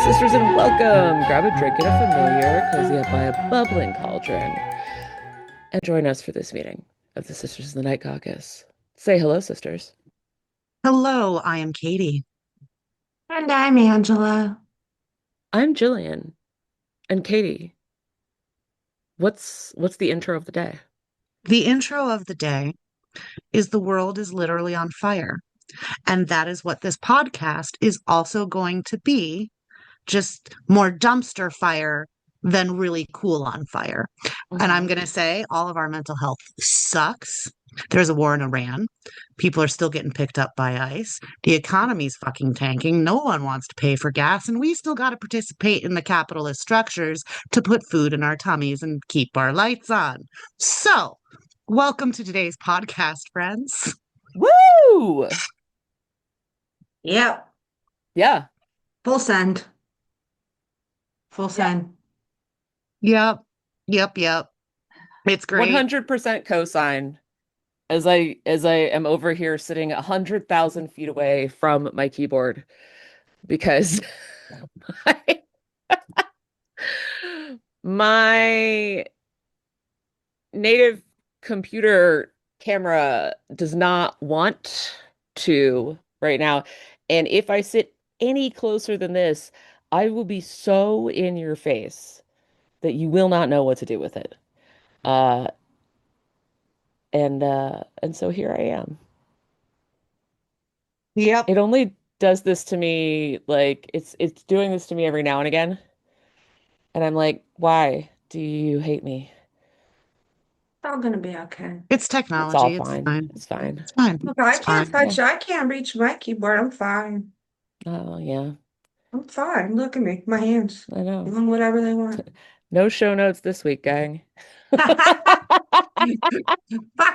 sisters, and welcome. Grab a drink and a familiar, cozy up by a bubbling cauldron, and join us for this meeting of the Sisters of the Night Caucus. Say hello, sisters. Hello, I am Katie. And I'm Angela. I'm Jillian. And Katie, what's the intro of the day? The intro of the day is the world is literally on fire. And that is what this podcast is also going to be, just more dumpster fire than really cool on fire. And I'm Mhm. going to say all of our mental health sucks. There's a war in Iran. People are still getting picked up by ICE. The economy's fucking tanking. No one wants to pay for gas. And we still got to participate in the capitalist structures to put food in our tummies and keep our lights on. So, welcome to today's podcast, friends. Woo! Yep. Yeah, Full send. Full yeah. send. Yep. It's great. 100% cosign as I am over here sitting 100,000 feet away from my keyboard because my, my native computer camera does not want to right now. And if I sit any closer than this, I will be so in your face that you will not know what to do with it. Uh and so here I am. Yep. It only does this to me like it's doing this to me every now and again. And I'm like, why do you hate me? It's all gonna be okay. It's It's all technology. It's fine. fine. It's fine. It's fine. Look, I It's can't fine. Yeah. touch, I can't reach my keyboard. I'm fine. Oh, yeah. I'm fine. Look at me. My hands I know. doing whatever they want. No show notes this week, gang. Fuck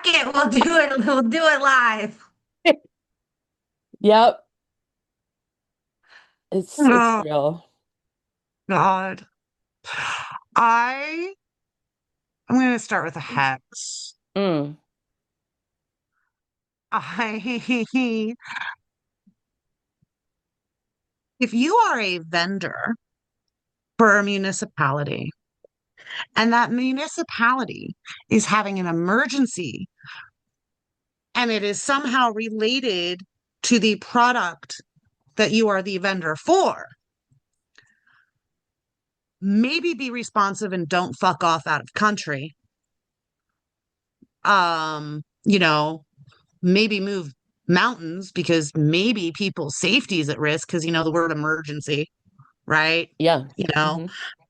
it. We'll do it. We'll do it live. Yep, it's Oh, real. God. I I'm going to start with a hex. Mm, I if you are a vendor for a municipality and that municipality is having an emergency and it is somehow related to the product that you are the vendor for, maybe be responsive and don't fuck off out of country. You know, maybe move mountains because maybe people's safety is at risk because the word emergency, right? yeah. You know,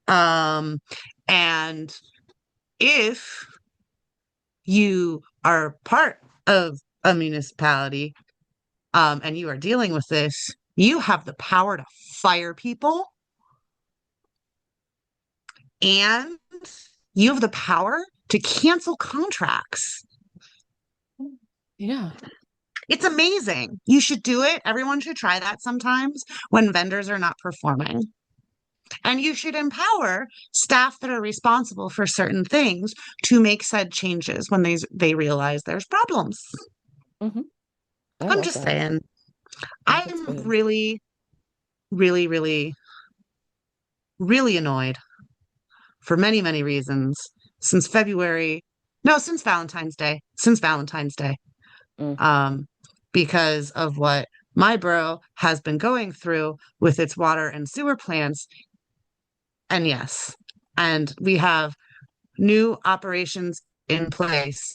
Hmm. um, and if you are part of a municipality, and you are dealing with this, you have the power to fire people and you have the power to cancel contracts. Yeah. It's amazing. You should do it. Everyone should try that sometimes when vendors are not performing. And you should empower staff that are responsible for certain things to make said changes when they realize there's problems. Hmm. I I'm love just that. saying. I think it's I'm good. really, really, really, really annoyed for many, many reasons since February. No, since Valentine's Day. Since Valentine's Day. Mm. Um, because of what my bro has been going through with its water and sewer plants. And yes, and we have new operations in place,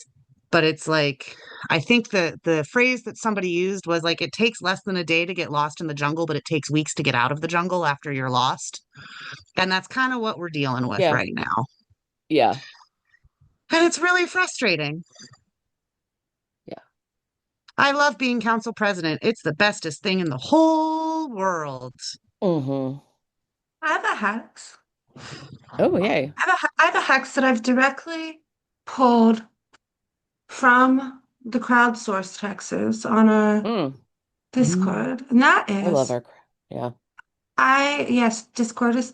but it's like I think the phrase that somebody used was like it takes less than a day to get lost in the jungle, but it takes weeks to get out of the jungle after you're lost. And that's kind of what we're dealing with Yeah. right now. Yeah. And it's really frustrating. Yeah. I love being council president. It's the bestest thing in the whole world. Hmm. I have a hex. Oh, yay. I have a hex that I've directly pulled from the crowdsourced hexes on a Mm. Discord. And that I love is our yeah. yes,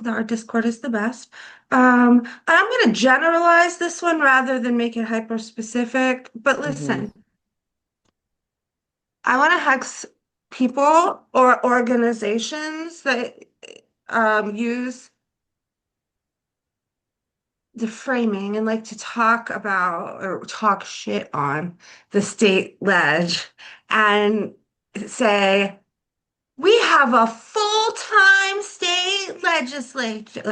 our Discord is the best. And I'm gonna generalize this one rather than make it hyper specific. But Hmm. listen, I want to hex people or organizations that use the framing and like to talk about or talk shit on the state ledge and say, we have a full-time state legislature,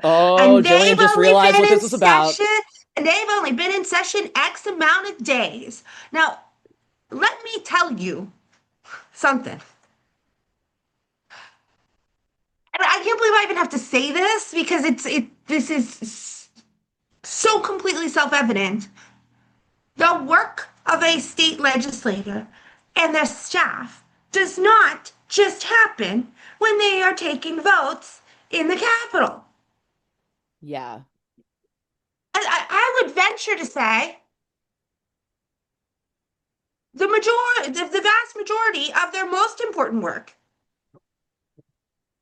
Oh, and Jillian just realized what this is about. they've only been in session X amount of days. Now, let me tell you something. And I can't believe I even have to say this because this is so completely self-evident. The work of a state legislator and their staff does not just happen when they are taking votes in the Capitol. Yeah. I would venture to say the vast majority of their most important work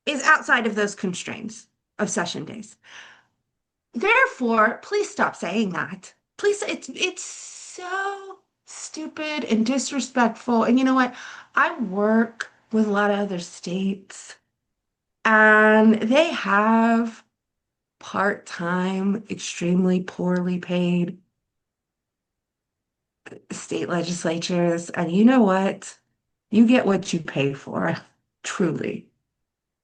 is outside of those constraints of session days. Therefore, please stop saying that. Please, it's so stupid and disrespectful. And you know what? I work with a lot of other states, and they have part-time, extremely poorly paid state legislatures. And you know what? You get what you pay for, truly.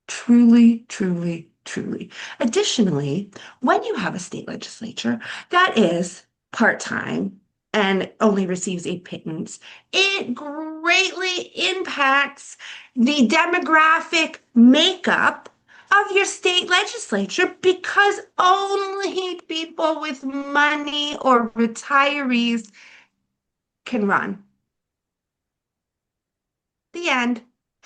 Truly, truly, truly. Additionally, when you have a state legislature that is part-time and only receives a pittance, it greatly impacts the demographic makeup of your state legislature because only people with money or retirees can run. The end.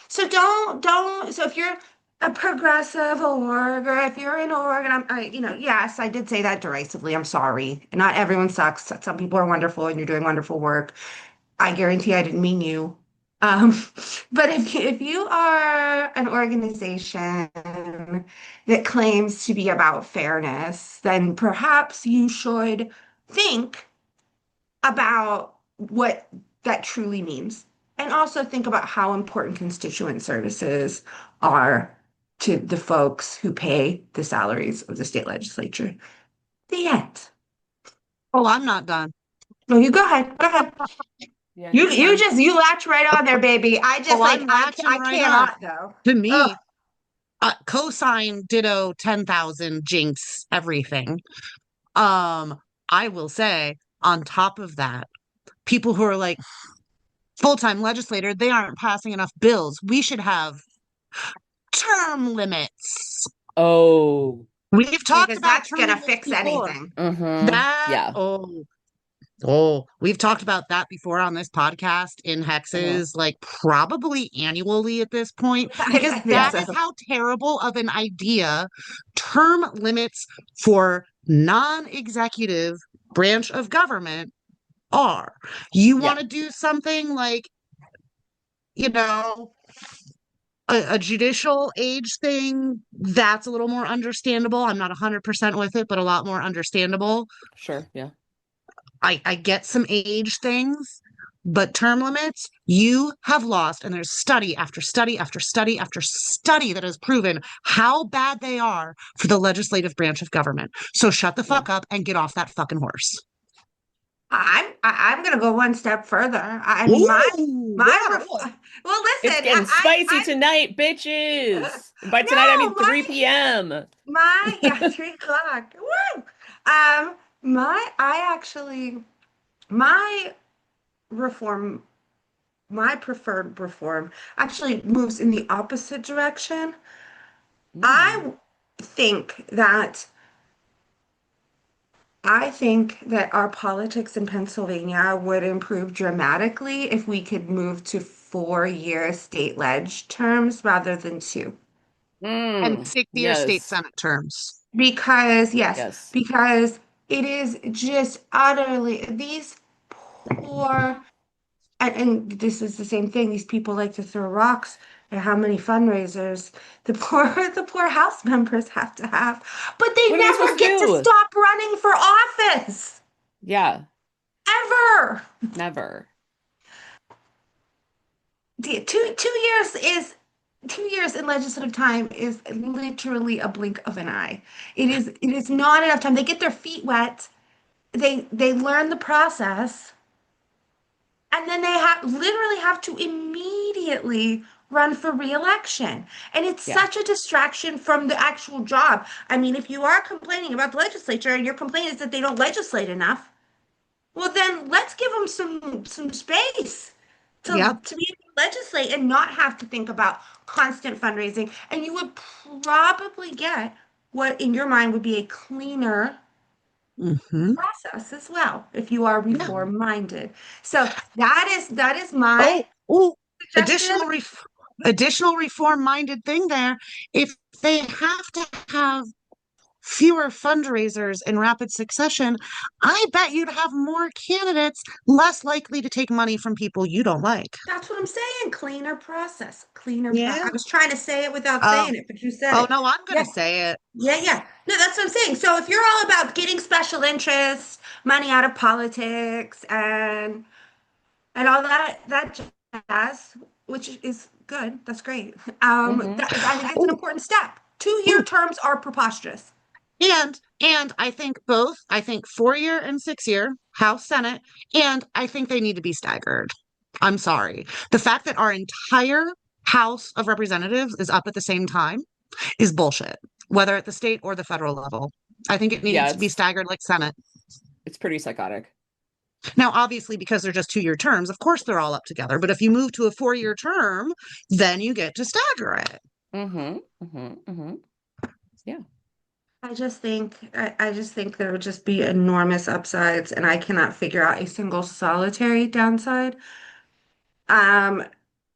So so if you're a progressive org, or if you're an org, and yes, I did say that derisively. I'm sorry. Not everyone sucks. Some people are wonderful and you're doing wonderful work. I guarantee I didn't mean you. Um, but if you are an organization that claims to be about fairness, then perhaps you should think about what that truly means. And also think about how important constituent services are to the folks who pay the salaries of the state legislature. The end. Oh, I'm not done. No, you go ahead. Go ahead. Yeah, You latch right on there, baby. I just Oh, like I'm latching I right on. cannot though. To Oh, me, cosine ditto 10,000 jinx everything. I will say on top of that, people who are like full-time legislator, they aren't passing enough bills. We should have term limits. Oh. We've talked because about that's term gonna limits fix before. anything. Mm-hmm. That, Yeah. we've talked about that before on this podcast in Uh-huh. hexes, like probably annually at this point, because I think that Yeah. is so. how terrible of an idea term limits for non-executive branch of government are. You Yeah. want to do something like, you know, a judicial age thing, that's a little more understandable. I'm not 100% with it, but a lot more understandable. Sure. Yeah. I get some age things, but term limits, you have lost, and there's study after study after study after study that has proven how bad they are for the legislative branch of government. So shut the Yeah. fuck up and get off that fucking horse. I'm gonna go one step further. I mean Ooh, my wow. ref well It's listen, getting spicy I tonight, bitches. And by tonight, I no mean 3 p.m. my yeah 3 o'clock. Woo! I actually my reform my preferred reform actually moves in the opposite direction. Mm. I think that I think that our politics in Pennsylvania would improve dramatically if we could move to 4-year state ledge terms rather than two. And Mm. 6 year state Yes. senate terms. Because, yes, Yes. because it is just utterly, these poor, and this is the same thing, these people like to throw rocks at how many fundraisers the poor House members have to have, but they What are you supposed never to get to do? stop running for office, Yeah. ever. Never. 2 years is 2 years in legislative time is literally a blink of an eye. It is not enough time. They get their feet wet. They learn the process, and then they literally have to immediately run for reelection. And it's Yeah. such a distraction from the actual job. I mean, if you are complaining about the legislature and your complaint is that they don't legislate enough, well, then let's give them some space Yep. to be able to legislate and not have to think about constant fundraising. And you would probably get what in your mind would be a cleaner Hmm. process as well if you are Yeah. reform minded. So that is my Oh, oh, suggestion. additional reform-minded thing there. If they have to have fewer fundraisers in rapid succession, I bet you'd have more candidates less likely to take money from people you don't like. That's what I'm saying. Cleaner process. Cleaner process. Yeah. I was trying to say it without Oh, saying it, but you said oh it. no, I'm gonna Yeah. say it. Yeah, yeah. No, that's what I'm saying. So if you're all about getting special interests, money out of politics, and all that jazz, which is good, that's great. Hmm. I think it's an Oh, important step. 2 year oh, terms are preposterous. and I think both. I think 4 year and 6 year House Senate, and I think they need to be staggered. I'm sorry. The fact that our entire House of Representatives is up at the same time is bullshit, whether at the state or the federal level. I think it Yeah, needs to be staggered like Senate. it's pretty psychotic. Now, obviously, because they're just 2 year terms, of course they're all up together. But if you move to a 4 year term, then you get to stagger it. Hmm. Hmm. Hmm. Yeah. I just think there would just be enormous upsides, and I cannot figure out a single solitary downside. Um,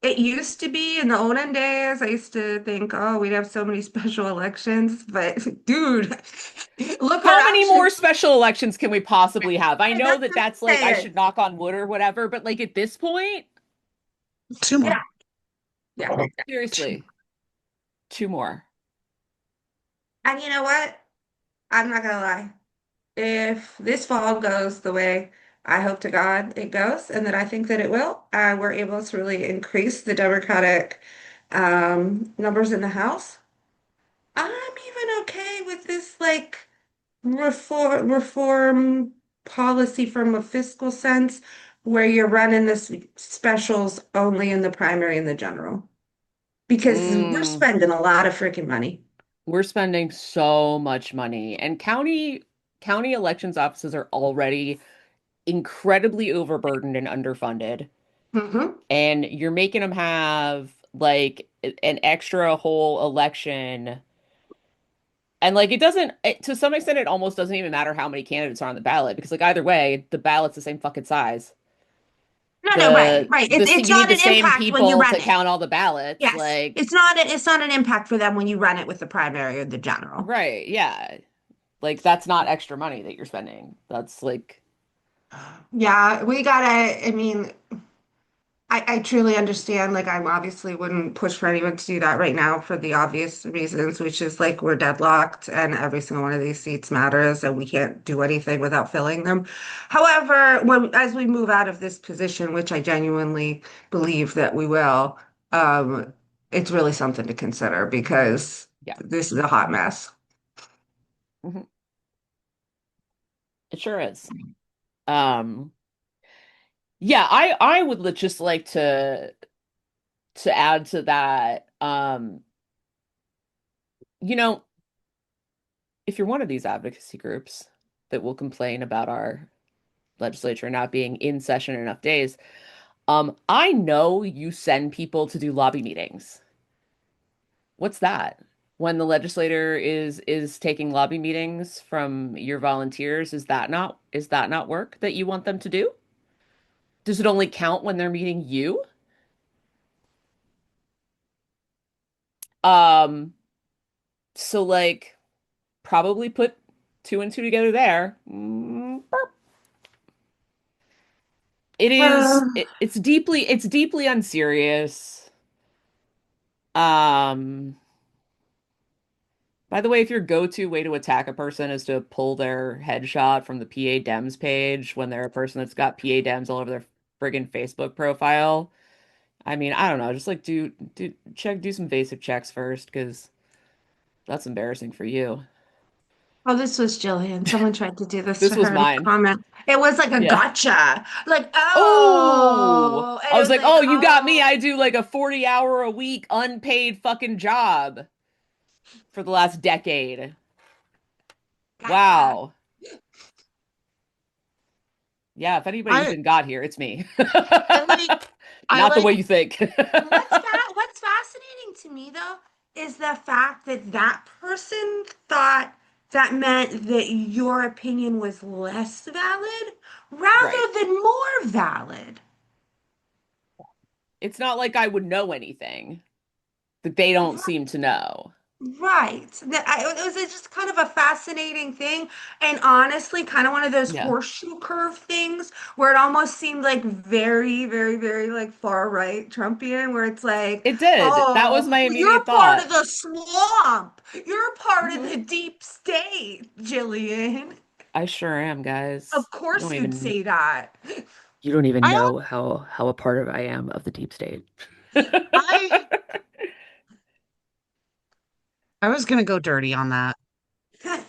it used to be in the olden days, I used to think, oh, we'd have so many special elections, but dude, look How around many you. more special elections can we possibly have? I know That's that what I'm that's like I saying. should knock on wood or whatever, but like at this point, Two more. Yeah, yeah. seriously, two more. And you know what? I'm not gonna lie. If this fall goes the way I hope to God it goes, and that I think that it will, we're able to really increase the Democratic numbers in the House. I'm even okay with this like reform policy from a fiscal sense, where you're running this specials only in the primary and the general, because we're Mm, spending a lot of freaking money. we're spending so much money, and county elections offices are already incredibly overburdened and underfunded. Hmm. And you're making them have like an extra whole election. And like to some extent, it almost doesn't even matter how many candidates are on the ballot because like either way, the ballot's the same fucking size. No, no, right, right. It's You need not the an same impact when you people run to it. count all the ballots. Yes, Like, it's not an impact for them when you run it with the primary or the general. right, yeah. Like that's not extra money that you're spending. That's like, Yeah, we gotta, I mean, I truly understand. Like, I obviously wouldn't push for anyone to do that right now for the obvious reasons, which is like we're deadlocked and every single one of these seats matters and we can't do anything without filling them. However, as we move out of this position, which I genuinely believe that we will, um, it's really something to consider because yeah, this is a hot mess. mhm, it sure is. Um, yeah, I would just like to add to that. You know, if you're one of these advocacy groups that will complain about our legislature not being in session enough days, I know you send people to do lobby meetings. What's that? When the legislator is taking lobby meetings from your volunteers, is that not work that you want them to do? Does it only count when they're meeting you? Um, so like probably put two and two together there. Burp. It's deeply unserious. Um, by the way, if your go-to way to attack a person is to pull their headshot from the PA Dems page when they're a person that's got PA Dems all over their friggin' Facebook profile, I mean, I don't know, just like do some basic checks first, because that's embarrassing for you. Oh, this was Jillian. Someone tried to do this to This was her in a mine. comment. It was like a Yeah. gotcha. Like, Oh, oh, I it was was like, like, oh, you got me. oh, I do like a 40-hour a week unpaid fucking job for the last decade. gotcha. Wow. Yeah, if anybody I even got here, it's me. I like I Not the way like you think. What's fascinating to me though is the fact that that person thought that meant that your opinion was less valid Right. rather than more valid. It's not like I would know anything that they don't seem to know. Right. It was just kind of a fascinating thing. And honestly, kind of one of those Yeah, horseshoe curve things where it almost seemed like very, very, very like far right Trumpian, where it's like, it did. That was oh, my you're immediate part of thought. the swamp. You're part of Hmm. the deep state, Jillian. I sure am, guys. Of course you'd say that. You don't even I know how a part of I am of the deep state. I I was gonna go dirty on that.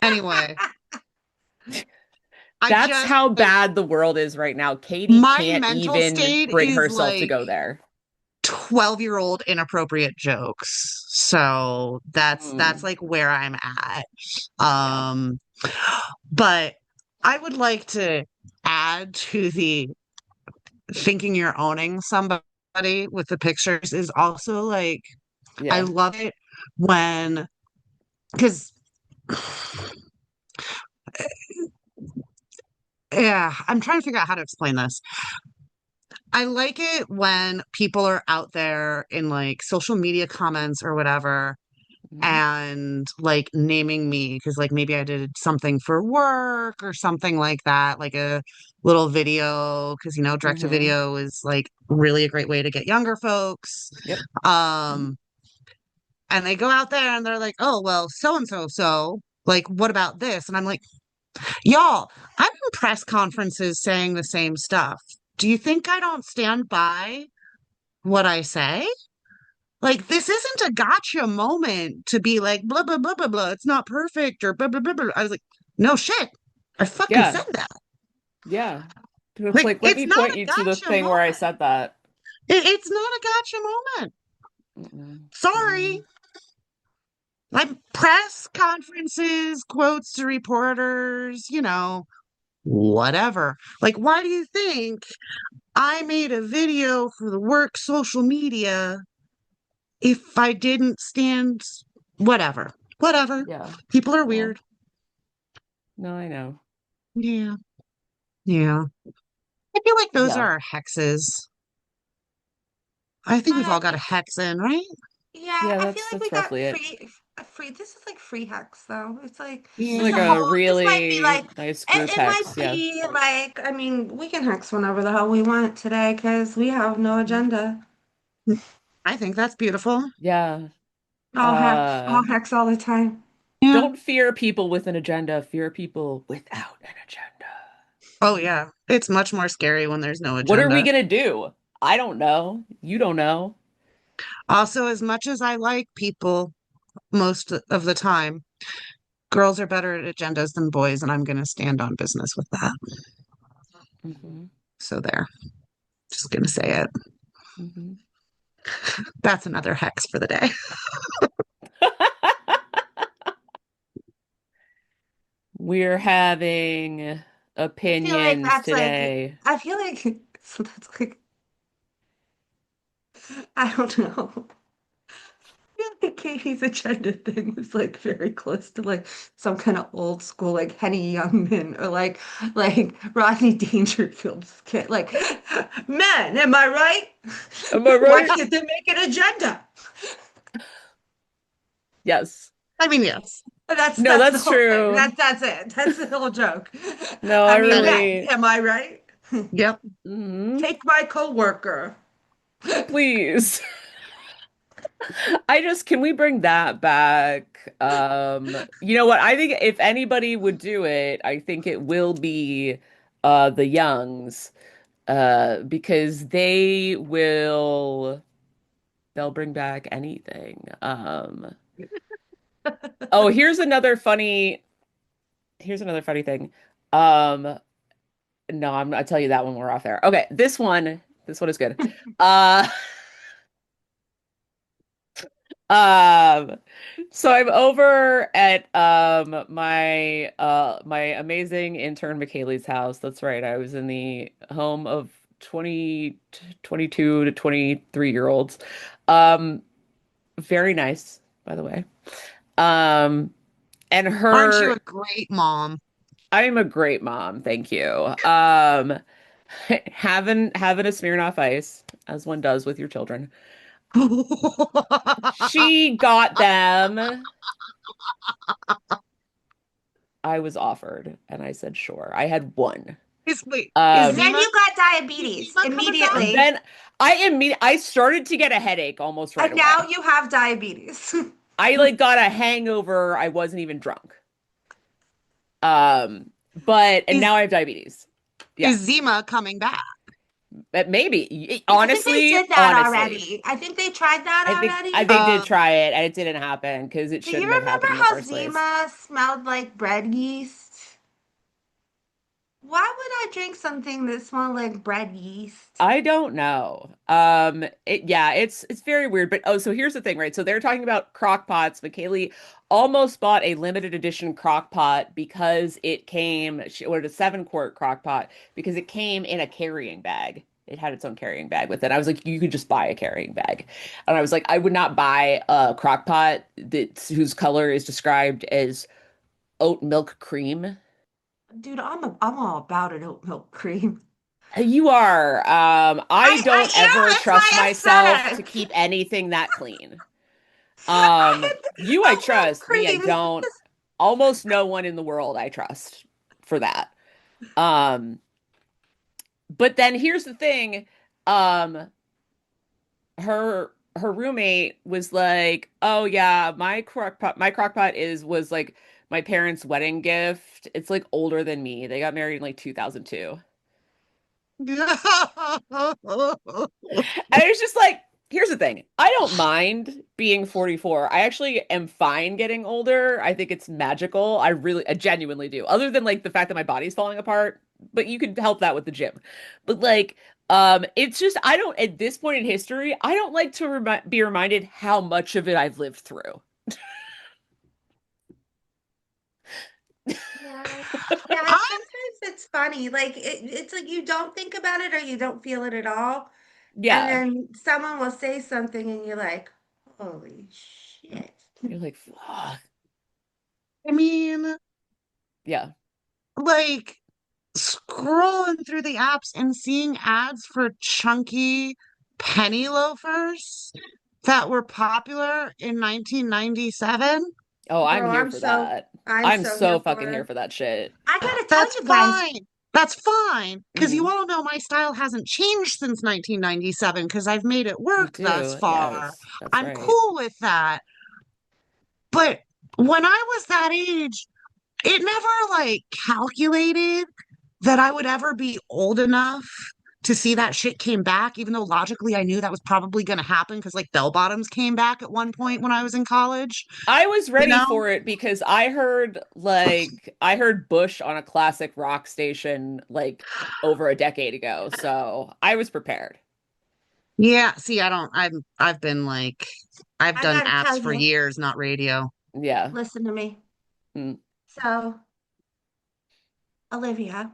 Anyway, I That's just how like bad the world is right now. Katie my can't mental even state bring is herself to like go there. 12-year-old inappropriate jokes. So that's Mm, like where I'm at. yeah. Um, but I would like to add to the thinking you're owning somebody with the pictures is also like I Yeah. love it when because yeah, I'm trying to figure out how to explain this. I like it when people are out there in like social media comments or whatever Mhm. and like naming me because like maybe I did something for work or something like that, like a little video because direct to Mhm. video is like really a great way to get younger folks. Yep. Um, and they go out there and they're like, oh, well, so and so, so like, what about this? And I'm like, y'all, I'm in press conferences saying the same stuff. Do you think I don't stand by what I say? Like, this isn't a gotcha moment to be like, blah, blah, blah, blah, blah. It's not perfect or blah, blah, blah, blah. I was like, no shit. I fucking Yeah. said that. Yeah. It's Like, like, let it's me not point a you to the gotcha thing where I moment. said that. It's not a gotcha moment. Mm-mm. Sorry. Mm. Like, press conferences, quotes to reporters, whatever. Like, why do you think I made a video for the work social media if I didn't stand whatever? Whatever. Yeah. People are Well, weird. no, I know. Yeah. Yeah. I feel like those are Yeah. our hexes. I think we've Uh, all got a hex in, right? yeah, Yeah, I feel like we that's got roughly it. free. This is like free hex though. It's like It's this like a Yeah. a whole. This might be really like nice group it hex. might Yeah. be like I mean we can hex whenever the hell we want today because we have no Mhm. agenda. I think that's beautiful. Yeah. All hex all the time. Yeah. Don't fear people with an agenda. Fear people without an agenda. Oh, yeah. It's much more scary when there's no What are we agenda. gonna do? I don't know. You don't know. Also, as much as I like people most of the time, girls are better at agendas than boys, and I'm going to stand on business with that. Hmm. So there. Just going to say it. Hmm. That's another hex for the day. We're having I feel like opinions that's like today. I feel like so that's like I don't know. I feel like Katie's agenda thing was like very close to like some kind of old school like Henny Youngman or like Rodney Dangerfield's kid. Like, men, am I right? Am I Why right? can't they make an agenda? Yes. I mean, yes. No, That's the that's whole thing. true. That's it. That's the whole joke. No, I I mean, That is. men, really. am I right? Yep. Mhm. Take my coworker. Please. Can we bring that back? You know what? I think if anybody would do it, I think it will be the Youngs. Because they'll bring back anything. Oh, here's another funny thing. Um, no, I'll tell you that when we're off there. Okay, this one is good. Uh, um, so I'm over at my amazing intern McKaylee's house. That's right. I was in the home of 20 22 to 23-year-olds. Um, very nice, by the way. Um, and Aren't you a her great mom? I'm a great mom, thank you. Having a Smirnoff Ice, as one does with your children. She got them. I was offered, and I said sure. I had one. Wait, is And Um, then Zima you got is diabetes Zima coming back? immediately. then I started to get a headache almost right And now away. you have diabetes. I like got a hangover. I wasn't even drunk. And Is now I have diabetes. Yeah, is Zima coming back? but maybe. I think they Honestly, did that honestly. already. I think they tried that I think I already. think they did try it and it didn't happen because it Do you shouldn't have remember happened in the how first place. Zima smelled like bread yeast? Why would I drink something that smelled like bread yeast? I don't know. It's very weird. But oh, so here's the thing, right? So they're talking about crock pots. McKaylee almost bought a limited edition crock pot because she ordered a 7-quart crock pot because it came in a carrying bag. It had its own carrying bag with it. I was like, you could just buy a carrying bag. And I was like, I would not buy a crock pot whose color is described as oat milk cream. Dude, I'm all about an oat milk cream. You are. I I don't ever am. It's trust my myself to aesthetic. keep anything that clean. I You I oat milk trust. Me, I cream. don't. Almost no one in the world I trust for that. Um, but then here's the thing. Um, her roommate was like, "Oh yeah, my crock pot was like my parents' wedding gift. It's like older than me. They got married in like 2002." And it's just like, here's the thing. I don't mind being 44. I actually am fine getting older. I think it's magical. I genuinely do. Other than like the fact that my body's falling apart, but you could help that with the gym. But like, it's just I don't at this point in history, I don't like to be reminded how much of it I've lived through. Yeah. Yeah, I sometimes it's funny. Like it's like you don't think about it or you don't feel it at all. And Yeah. then someone will say something and you're like, holy shit. You're like, fuck. mean, Yeah. like scrolling through the apps and seeing ads for chunky penny loafers that were popular in 1997. Oh, I'm Girl, here for that. I'm I'm so here so for fucking here it. for that shit. I gotta tell That's you guys, fine. That's fine. Because you Mhm. all know my style hasn't changed since 1997 because I've made it You work thus do. far. Yes, that's I'm right. cool with that. But when I was that age, it never like calculated that I would ever be old enough to see that shit came back, even though logically I knew that was probably going to happen because like bell bottoms came back at one point when I was in college, I was you ready know? for it because I heard Bush on a classic rock station like over a decade ago. So I was prepared. Yeah, see, I've been like I've I done gotta tell apps for you, years, not radio. Yeah. listen to me. Mm, So, Olivia,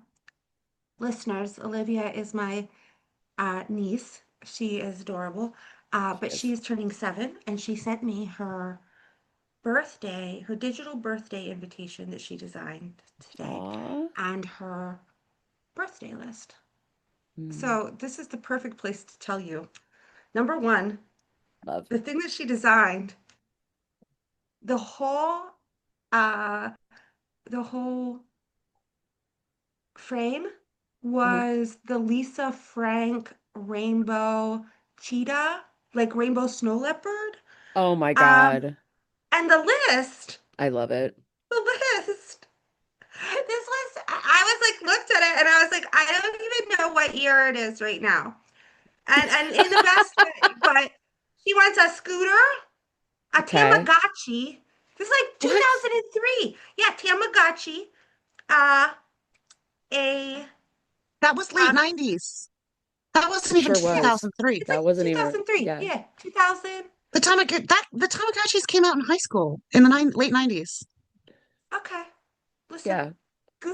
listeners, Olivia is my niece. She is adorable. she But is. she's turning 7 and she sent me her digital birthday invitation that she designed today Aw. and her birthday list. Mm, So this is the perfect place to tell you. Number one, love. the thing that she designed, the whole uh the whole frame Mhm. was the Lisa Frank rainbow cheetah, like rainbow snow leopard. Oh my Um, God. and I love it. the list. This was, I was like, looked at it and I was like, I don't even know what what year it is right now. And in the best way, but she wants a scooter, a Okay. Tamagotchi. This is like What? 2003. Yeah, Tamagotchi. Uh, a That was late uh, 90s. That wasn't even Sure was. 2003. it's That like wasn't even, 2003. yeah. Yeah, 2000. The Tamagotchis came out in high school in the late 90s. Okay, listen. Yeah.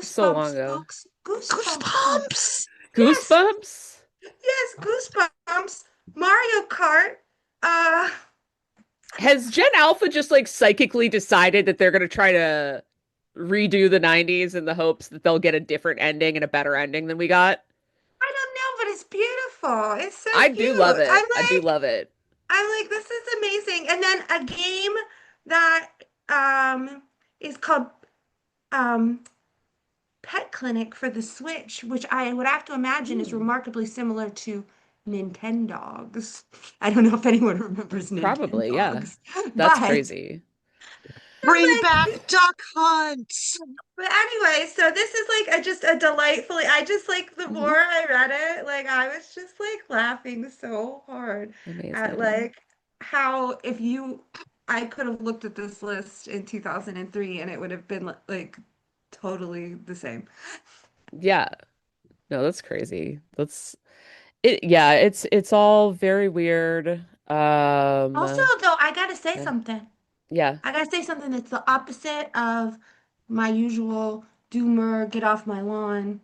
So long Goosebumps, ago. folks. Goosebumps, folks. Goosebumps! Yes, Goosebumps? yes, goosebumps. Mario Kart. Uh, Has Gen Alpha just like psychically decided that they're going to try to redo the 90s in the hopes that they'll get a different ending and a better ending than we got? I don't know, but it's beautiful. It's so I do love cute. it. I do love it. I'm like, this is amazing. And then a game that is called um Pet Clinic for the Switch, which I would have to imagine is Hmm. remarkably similar to Nintendogs. I don't know if anyone remembers Probably, yeah. Nintendogs, That's but crazy. Bring I'm back like, Duck Hunt! but anyway, so this is like just a delightfully, I just like the Hmm. more I read it, like I was just like laughing so hard at Amazing. like how if you I could have looked at this list in 2003 and it would have been like totally the same. Yeah. No, that's crazy. That's it. Yeah, it's all very weird. Also, though, I gotta say Yeah. something. Yeah. I gotta say something that's the opposite of my usual doomer, get off my lawn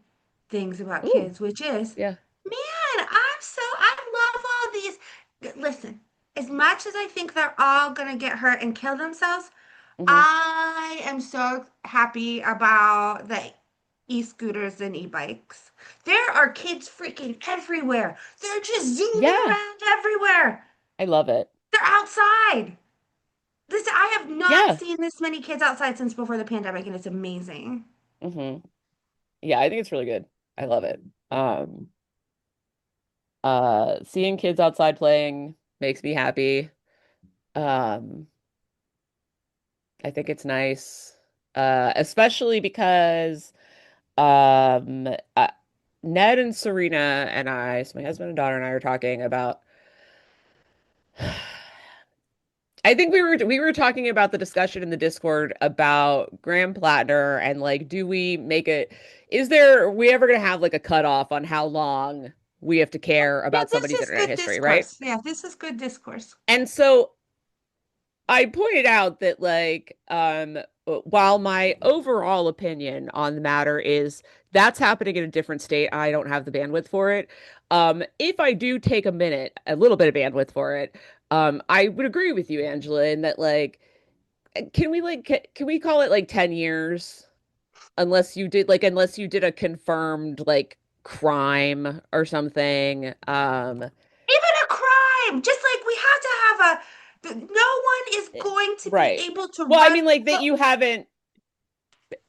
things about Ooh, kids, which is, yeah. man, I love all these. Listen, as much as I think they're all gonna get hurt and kill themselves, Hmm. I am so happy about the e-scooters and e-bikes. There are kids freaking everywhere. They're just zooming Yeah. around everywhere. I love it. They're outside. Listen, I have not Yeah. seen this many kids outside since before the pandemic, and it's amazing. Hmm. Yeah, I think it's really good. I love it. Seeing kids outside playing makes me happy. Um, I think it's nice. Especially because um uh, Ned and Serena and I, so my husband and daughter and I are talking about I think we were talking about the discussion in the Discord about Graham Plattner and like do we make it is there are we ever gonna have like a cutoff on how long we have to care Yeah, about this somebody's is internet good history, right? discourse. Yeah, this is good discourse. And so I pointed out that while my overall opinion on the matter is that's happening in a different state, I don't have the bandwidth for it. If I do take a little bit of bandwidth for it, I would agree with you, Angela, in that can we call it like 10 years unless you did a confirmed like crime or something. Even a crime, just like we have to have no one is Eh, going to be right. able to Well, I run. mean like that Look, you haven't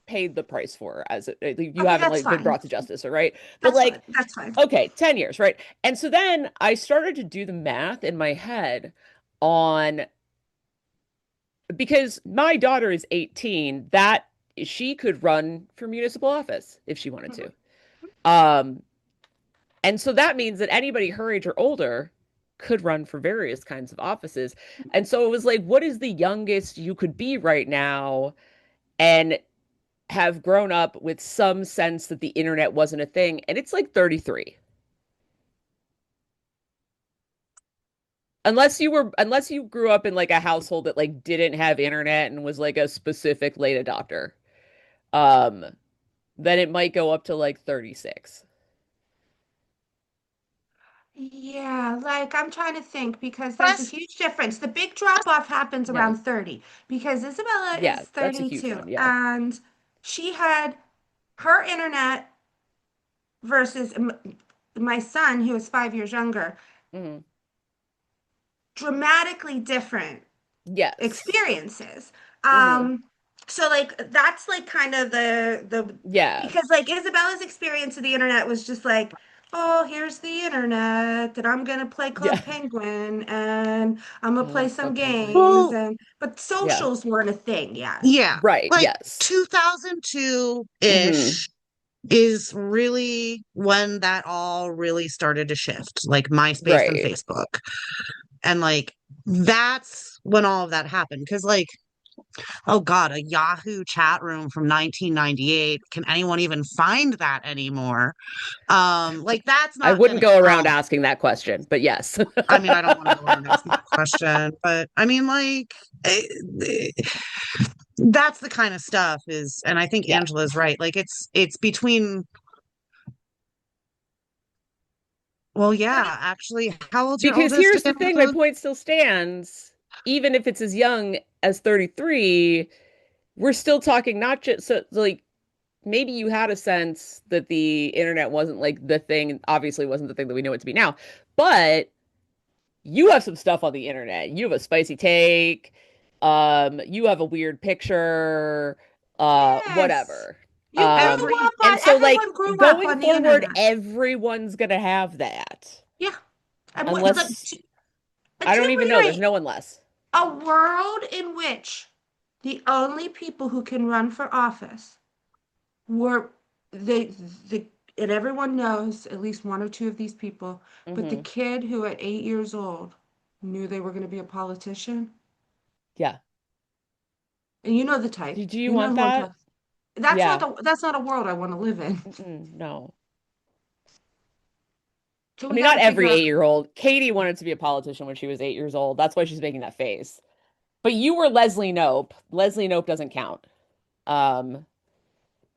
paid the price for you okay, haven't that's like been fine. brought to justice, right? But That's fine. like That's fine. okay, 10 years, right? And so then I started to do the math in my head on because my daughter is 18, that she could run for municipal office if she wanted Mhm. to. Um, and so that means that anybody her age or older could run for various kinds of offices. And so it was like, what is the youngest you could be right now and have grown up with some sense that the internet wasn't a thing? And it's like 33. Unless you grew up in like a household that like didn't have internet and was like a specific late adopter. Um, then it might go up to like 36. Yeah, like I'm trying to think because there's a Plus, huge difference. The big drop off happens Yeah. around 30 because Isabella Yeah, is that's a huge 32 one. Yeah. and she had her internet versus my son, who is 5 years younger, Hmm. dramatically different Yes. experiences. Hmm. Um, so like that's like kind of the Yeah. because like Isabella's experience of the internet was just like, oh, here's the internet, and I'm gonna play Yeah. Club Penguin, and I'm gonna play some Club games, Penguin. well, and but Yeah. socials weren't a thing yet. yeah, Right. like Yes. 2002 Hmm. ish. is really when that all really started to shift, like MySpace and Right. Facebook. And like that's when all of that happened. Because like, oh God, a Yahoo chat room from 1998. Can anyone even find that anymore? Like that's I not wouldn't gonna go around count. asking that question, but yes. I mean, I don't want to go around asking that question, but I mean, like, that's the kind of stuff is, and I think Yeah. Angela's right. Like, it's between, well, yeah, actually, how old's your Because oldest here's the again, thing, my Angela? point still stands. Even if it's as young as 33, we're still talking not just so like maybe you had a sense that the internet wasn't like the thing, obviously wasn't the thing that we know it to be now, but you have some stuff on the internet. You have a spicy take, you have a weird picture, Yes. whatever. You grew Every up And on, so like everyone grew up going on the forward, internet. everyone's gonna have that. Yeah. And what, Unless I to don't even know, there's reiterate, no one less. a world in which the only people who can run for office were they the and everyone knows at least one or two of these people, but the Hmm. kid who at 8 years old knew they were going to be a politician, Yeah. and you know the type, Do you you know want who I'm that? talking. That's not Yeah. that's not a world I want to live in. Mm-mm, no. So I we mean, got not to figure every out. 8 year old. Katie wanted to be a politician when she was 8 years old. That's why she's making that face. But you were Leslie Knope. Leslie Knope doesn't count. Um,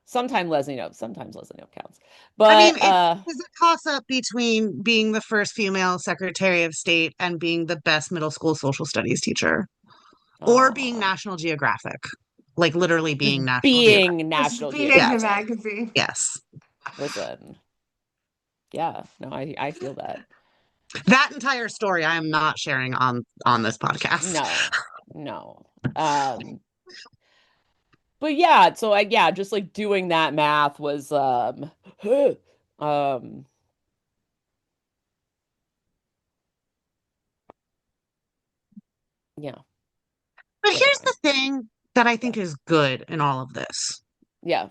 sometimes Leslie Knope counts. I mean, But it's a toss up between being the first female Secretary of State and being the best middle school social studies teacher, or being oh, National Geographic, like literally just being National Geographic. being Just National being the Yes, Geographic. magazine. yes. Listen, yeah, no, I feel that. That entire story I am not sharing on this podcast. No, no. Um, but yeah, so yeah, just like doing that math was um yeah. But So here's anyway, the thing that I yeah. think is good in all of this. Yeah.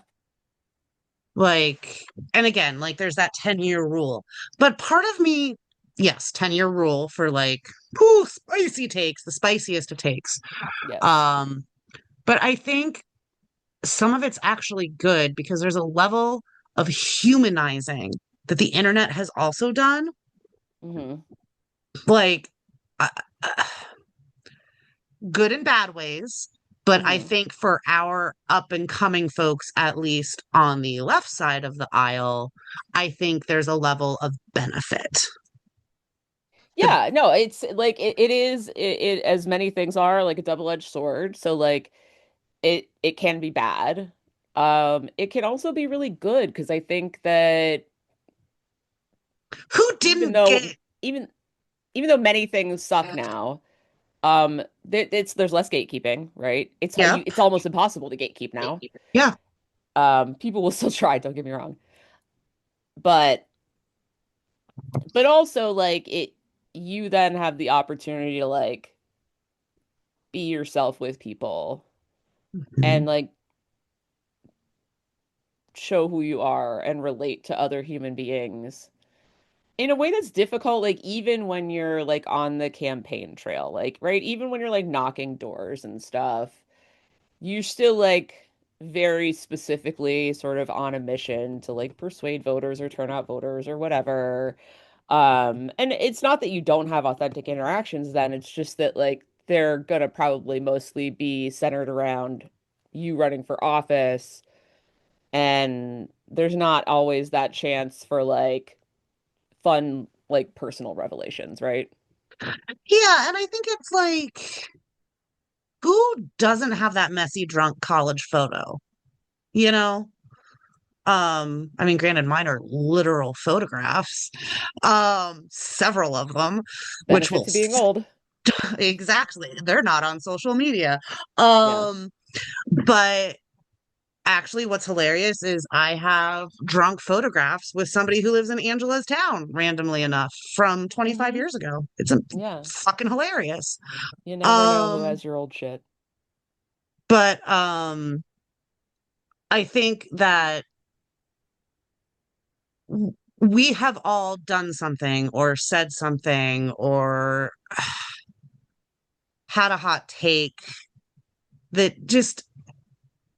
Like, and again, like there's that 10-year rule. But part of me, yes, 10-year rule for like, whoo, spicy takes, the spiciest of takes. Yes. Um, but I think some of it's actually good because there's a level of humanizing that the internet has also done. Hmm. Like, uh, uh, good and bad ways. But I Hmm. think for our up and coming folks, at least on the left side of the aisle, I think there's a level of benefit. The Yeah, no, it's like it is it as many things are like a double-edged sword. So like it can be bad. It can also be really good because I think that who even didn't get though even even though many things suck now, there's less gatekeeping, right? yeah, It's almost impossible to gatekeep now. yeah. People will still try, don't get me wrong. But also like it you then have the opportunity to like be yourself with people and like show who you are and relate to other human beings in a way that's difficult, like even when you're like on the campaign trail, like, right? Even when you're like knocking doors and stuff, you're still like very specifically sort of on a mission to like persuade voters or turn out voters or whatever. And it's not that you don't have authentic interactions then, it's just that like they're gonna probably mostly be centered around you running for office, and there's not always that chance for like fun like personal revelations, right? Yeah, and I think it's like, who doesn't have that messy drunk college photo? You know? I mean, granted, mine are literal photographs, several of them, which Benefit will to being old. exactly, they're not on social media. Yeah. Um, but actually, what's hilarious is I have drunk photographs with somebody who lives in Angela's town, randomly enough, from 25 Hmm. years ago. It's a Yeah. fucking hilarious. You never know who Um, has your old shit. but I think that we have all done something or said something or had a hot take that just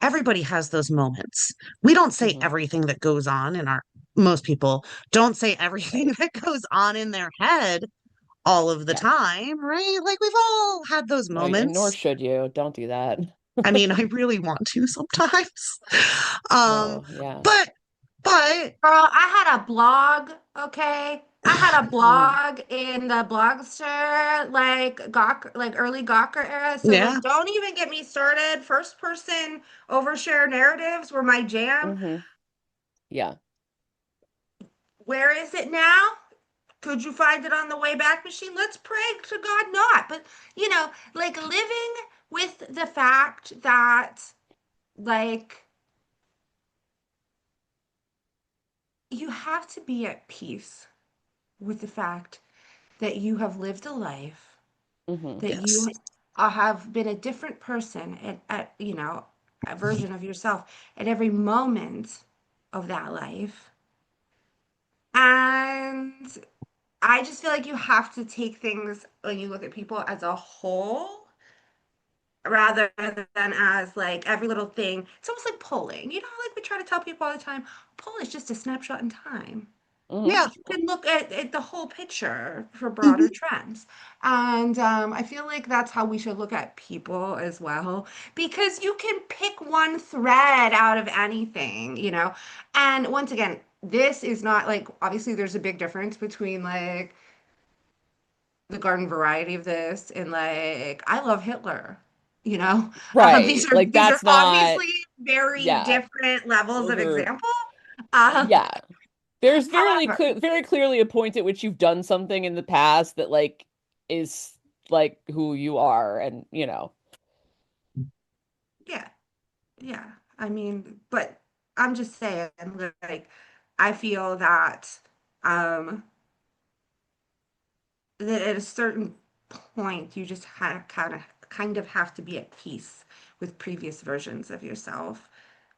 everybody has those moments. We don't say Hmm. everything that goes on in our, most people don't say everything that goes on in their head all of the Yeah. time, right? Like we've all had those No, and nor moments. should you. Don't do that. I mean, I really want to sometimes. Um, No, yeah. but but Girl, I had a blog, okay? I had a Mm. blog in the Blogster, like Gawker, like early Gawker era. So yeah, like don't even get me started. First person overshare narratives were my jam. Hmm. Yeah. Where is it now? Could you find it on the Wayback Machine? Let's pray to God not. But like living with the fact that like you have to be at peace with the fact that you have lived a life, Hmm. that yes. you have been a different person at a version of yourself at every moment of that life. And I just feel like you have to take things when you look at people as a whole rather than as like every little thing. It's almost like polling. Like we try to tell people all the time, poll is just a snapshot in time. Hmm. Yeah. You can look at the whole picture for Mhm. broader trends. And I feel like that's how we should look at people as well, because you can pick one thread out of anything. And once again, this is not like, obviously, there's a big difference between like the garden variety of this and like, I love Hitler. You know, these Right. are Like these are that's not, obviously very yeah. different levels Those of are, example. Uh, yeah. There's However, very clearly a point at which you've done something in the past that like is like who you are, and yeah. Yeah, I mean, but I'm just saying, like, I feel um that at a certain point you just kind of have to be at peace with previous versions of yourself.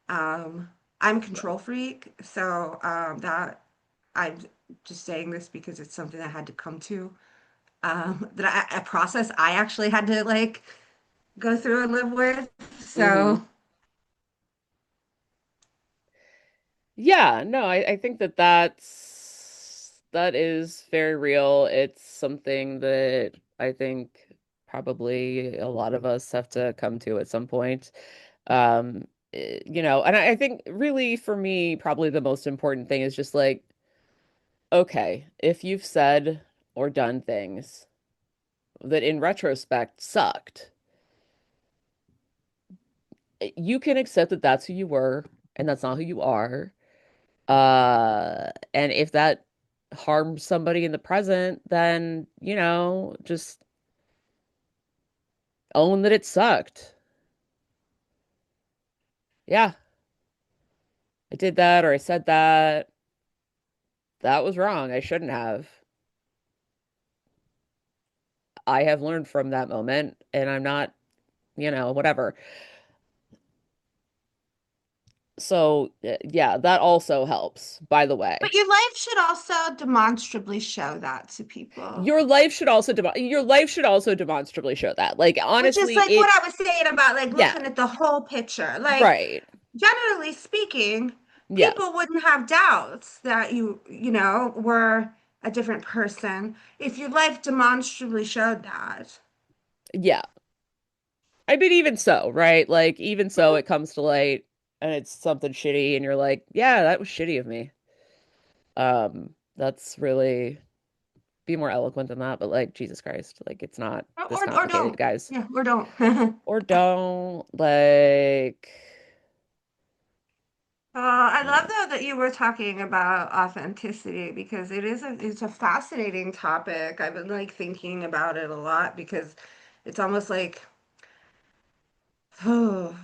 I'm a control freak, so that I'm just saying this because it's something I had to come to. That a process I actually had to like go through and live with. Hmm. So Yeah, no, I think that that is very real. It's something that I think probably a lot of us have to come to at some point. And I think really for me, probably the most important thing is just like, okay, if you've said or done things that in retrospect sucked, you can accept that that's who you were and that's not who you are. And if that harms somebody in the present, then, just own that it sucked. Yeah, I did that or I said that. That was wrong. I shouldn't have. I have learned from that moment and I'm not, whatever. So, yeah, that also helps, by the way. but your life should also demonstrably show that to people. Your life should also demonstrably show that. Like Which is honestly, like what I was saying about like yeah, looking at the whole picture. Like, right. generally speaking, Yes. people wouldn't have doubts that were a different person if your life demonstrably showed that. Yeah. I mean, even so, right? Like, even so, Mhm. it comes to light and it's something shitty, and you're like, yeah, that was shitty of me. That's really be more eloquent than that, but like, Jesus Christ, like, it's not this Or complicated, don't. guys. Yeah, or don't. Or don't, like, I love yeah. though that you were talking about authenticity because it's a fascinating topic. I've been like thinking about it a lot because it's almost like, oh,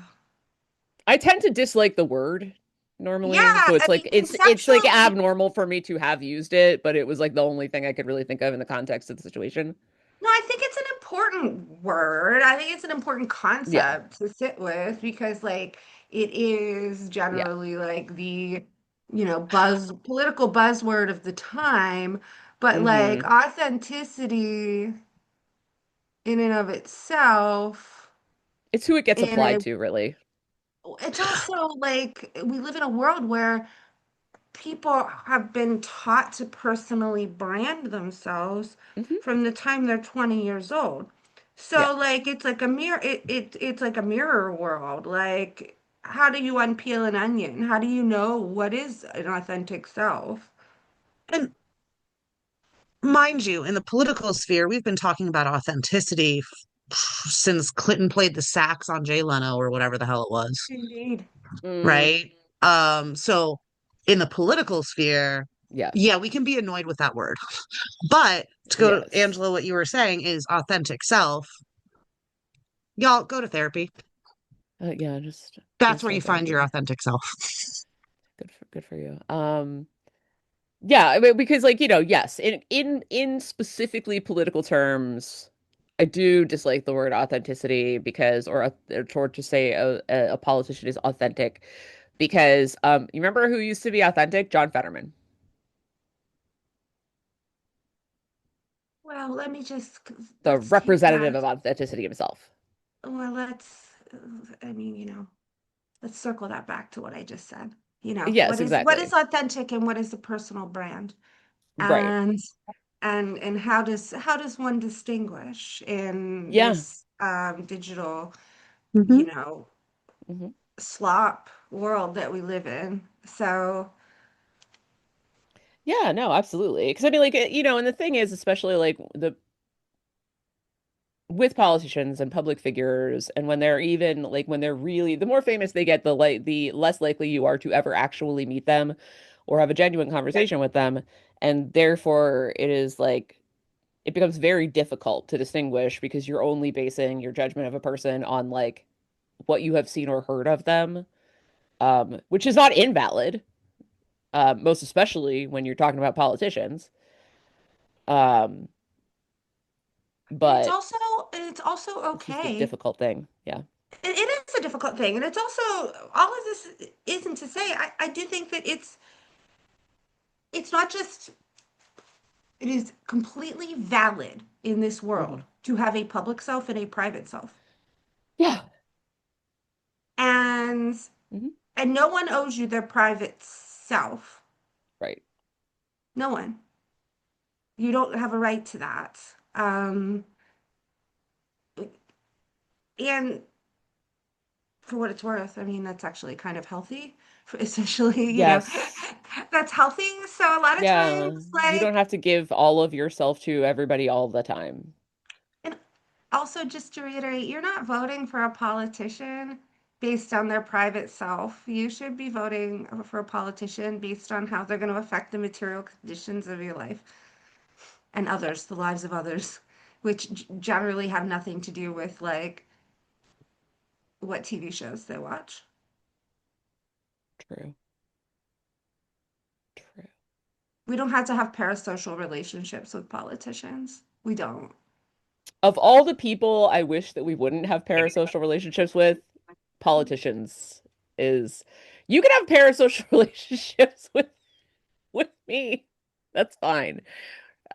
I tend to dislike the word yeah, normally, so it's I like mean it's like conceptually, abnormal for me to have used it, but it was like the only thing I could really think of in the context of the situation. no, I think it's an important word. I think it's an important Yeah. concept to sit with because like it is Yeah. generally like the political buzzword of the time, but like Hmm. authenticity in and of itself, It's who it gets in a applied to, really. it's also like we live in a world where people have been taught to personally brand themselves Hmm. from the time they're 20 years old. Yeah. So like it's like a mirror it's like a mirror world. Like how do you unpeel an onion? How do you know what is an authentic self? And mind you, in the political sphere, we've been talking about authenticity since Clinton played the sax on Jay Leno or whatever the hell it was, Indeed. Mm, right? So in the political sphere, yeah. yeah, we can be annoyed with that word. But to go to Yes. Angela, what you were saying is authentic self. Y'all go to therapy. Yeah, just That's where you start find your therapy. authentic self. Good for you. Yeah, I mean, because like, yes, in specifically political terms, I do dislike the word authenticity because or to say a politician is authentic because you remember who used to be authentic? John Fetterman, Well, the let's take representative that. of authenticity himself. Well, I mean, let's circle that back to what I just said. Yes, What is exactly. authentic and what is a personal brand? Right. And and how does one distinguish in Yeah. this digital, Mhm. you know, Hmm. slop world that we live in? So, Yeah, no, absolutely. Because I mean, like, and the thing is, especially like the with politicians and public figures, and when they're even like when they're really the more famous they get, the less likely you are to ever actually meet them or have a genuine conversation with them, and therefore it is like it becomes very difficult to distinguish because you're only basing your judgment of a person on like what you have seen or heard of them, which is not invalid, most especially when you're talking about politicians. Um, and but it's also it's just a okay. difficult thing. Yeah. It is a difficult thing, and it's also all of this isn't to say I do think that it's not just it is completely valid in this Hmm. world to have a public self and a private self. Yeah. And Hmm. no one owes you their private self. Right. No one. You don't have a right to that. And for what it's worth, I mean, that's actually kind of healthy. Essentially, Yes. that's healthy. So a lot of Yeah. times, You don't like, have to give all of yourself to everybody all the time. and also just to reiterate, you're not voting for a politician based on their private self. You should be voting for a politician based on how they're going to affect the material conditions of your life and Yeah. others, the lives of others, which generally have nothing to do with like what TV shows they watch. True. True. We don't have to have parasocial relationships with politicians. We don't. Of all the people I wish that we wouldn't have parasocial relationships with, politicians is you can have parasocial relationships with me. That's fine.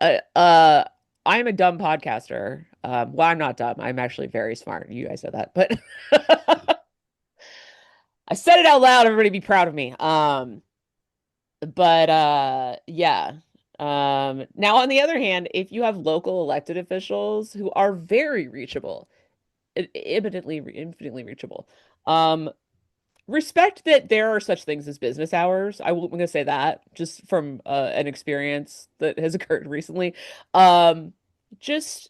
Uh, uh, I'm a dumb podcaster. Well, I'm not dumb. I'm actually very smart. You guys know that, but I said it out loud. Everybody be proud of me. But yeah. Now on the other hand, if you have local elected officials who are very reachable, infinitely reachable, um, respect that there are such things as business hours. I'm gonna say that just from an experience that has occurred recently. Just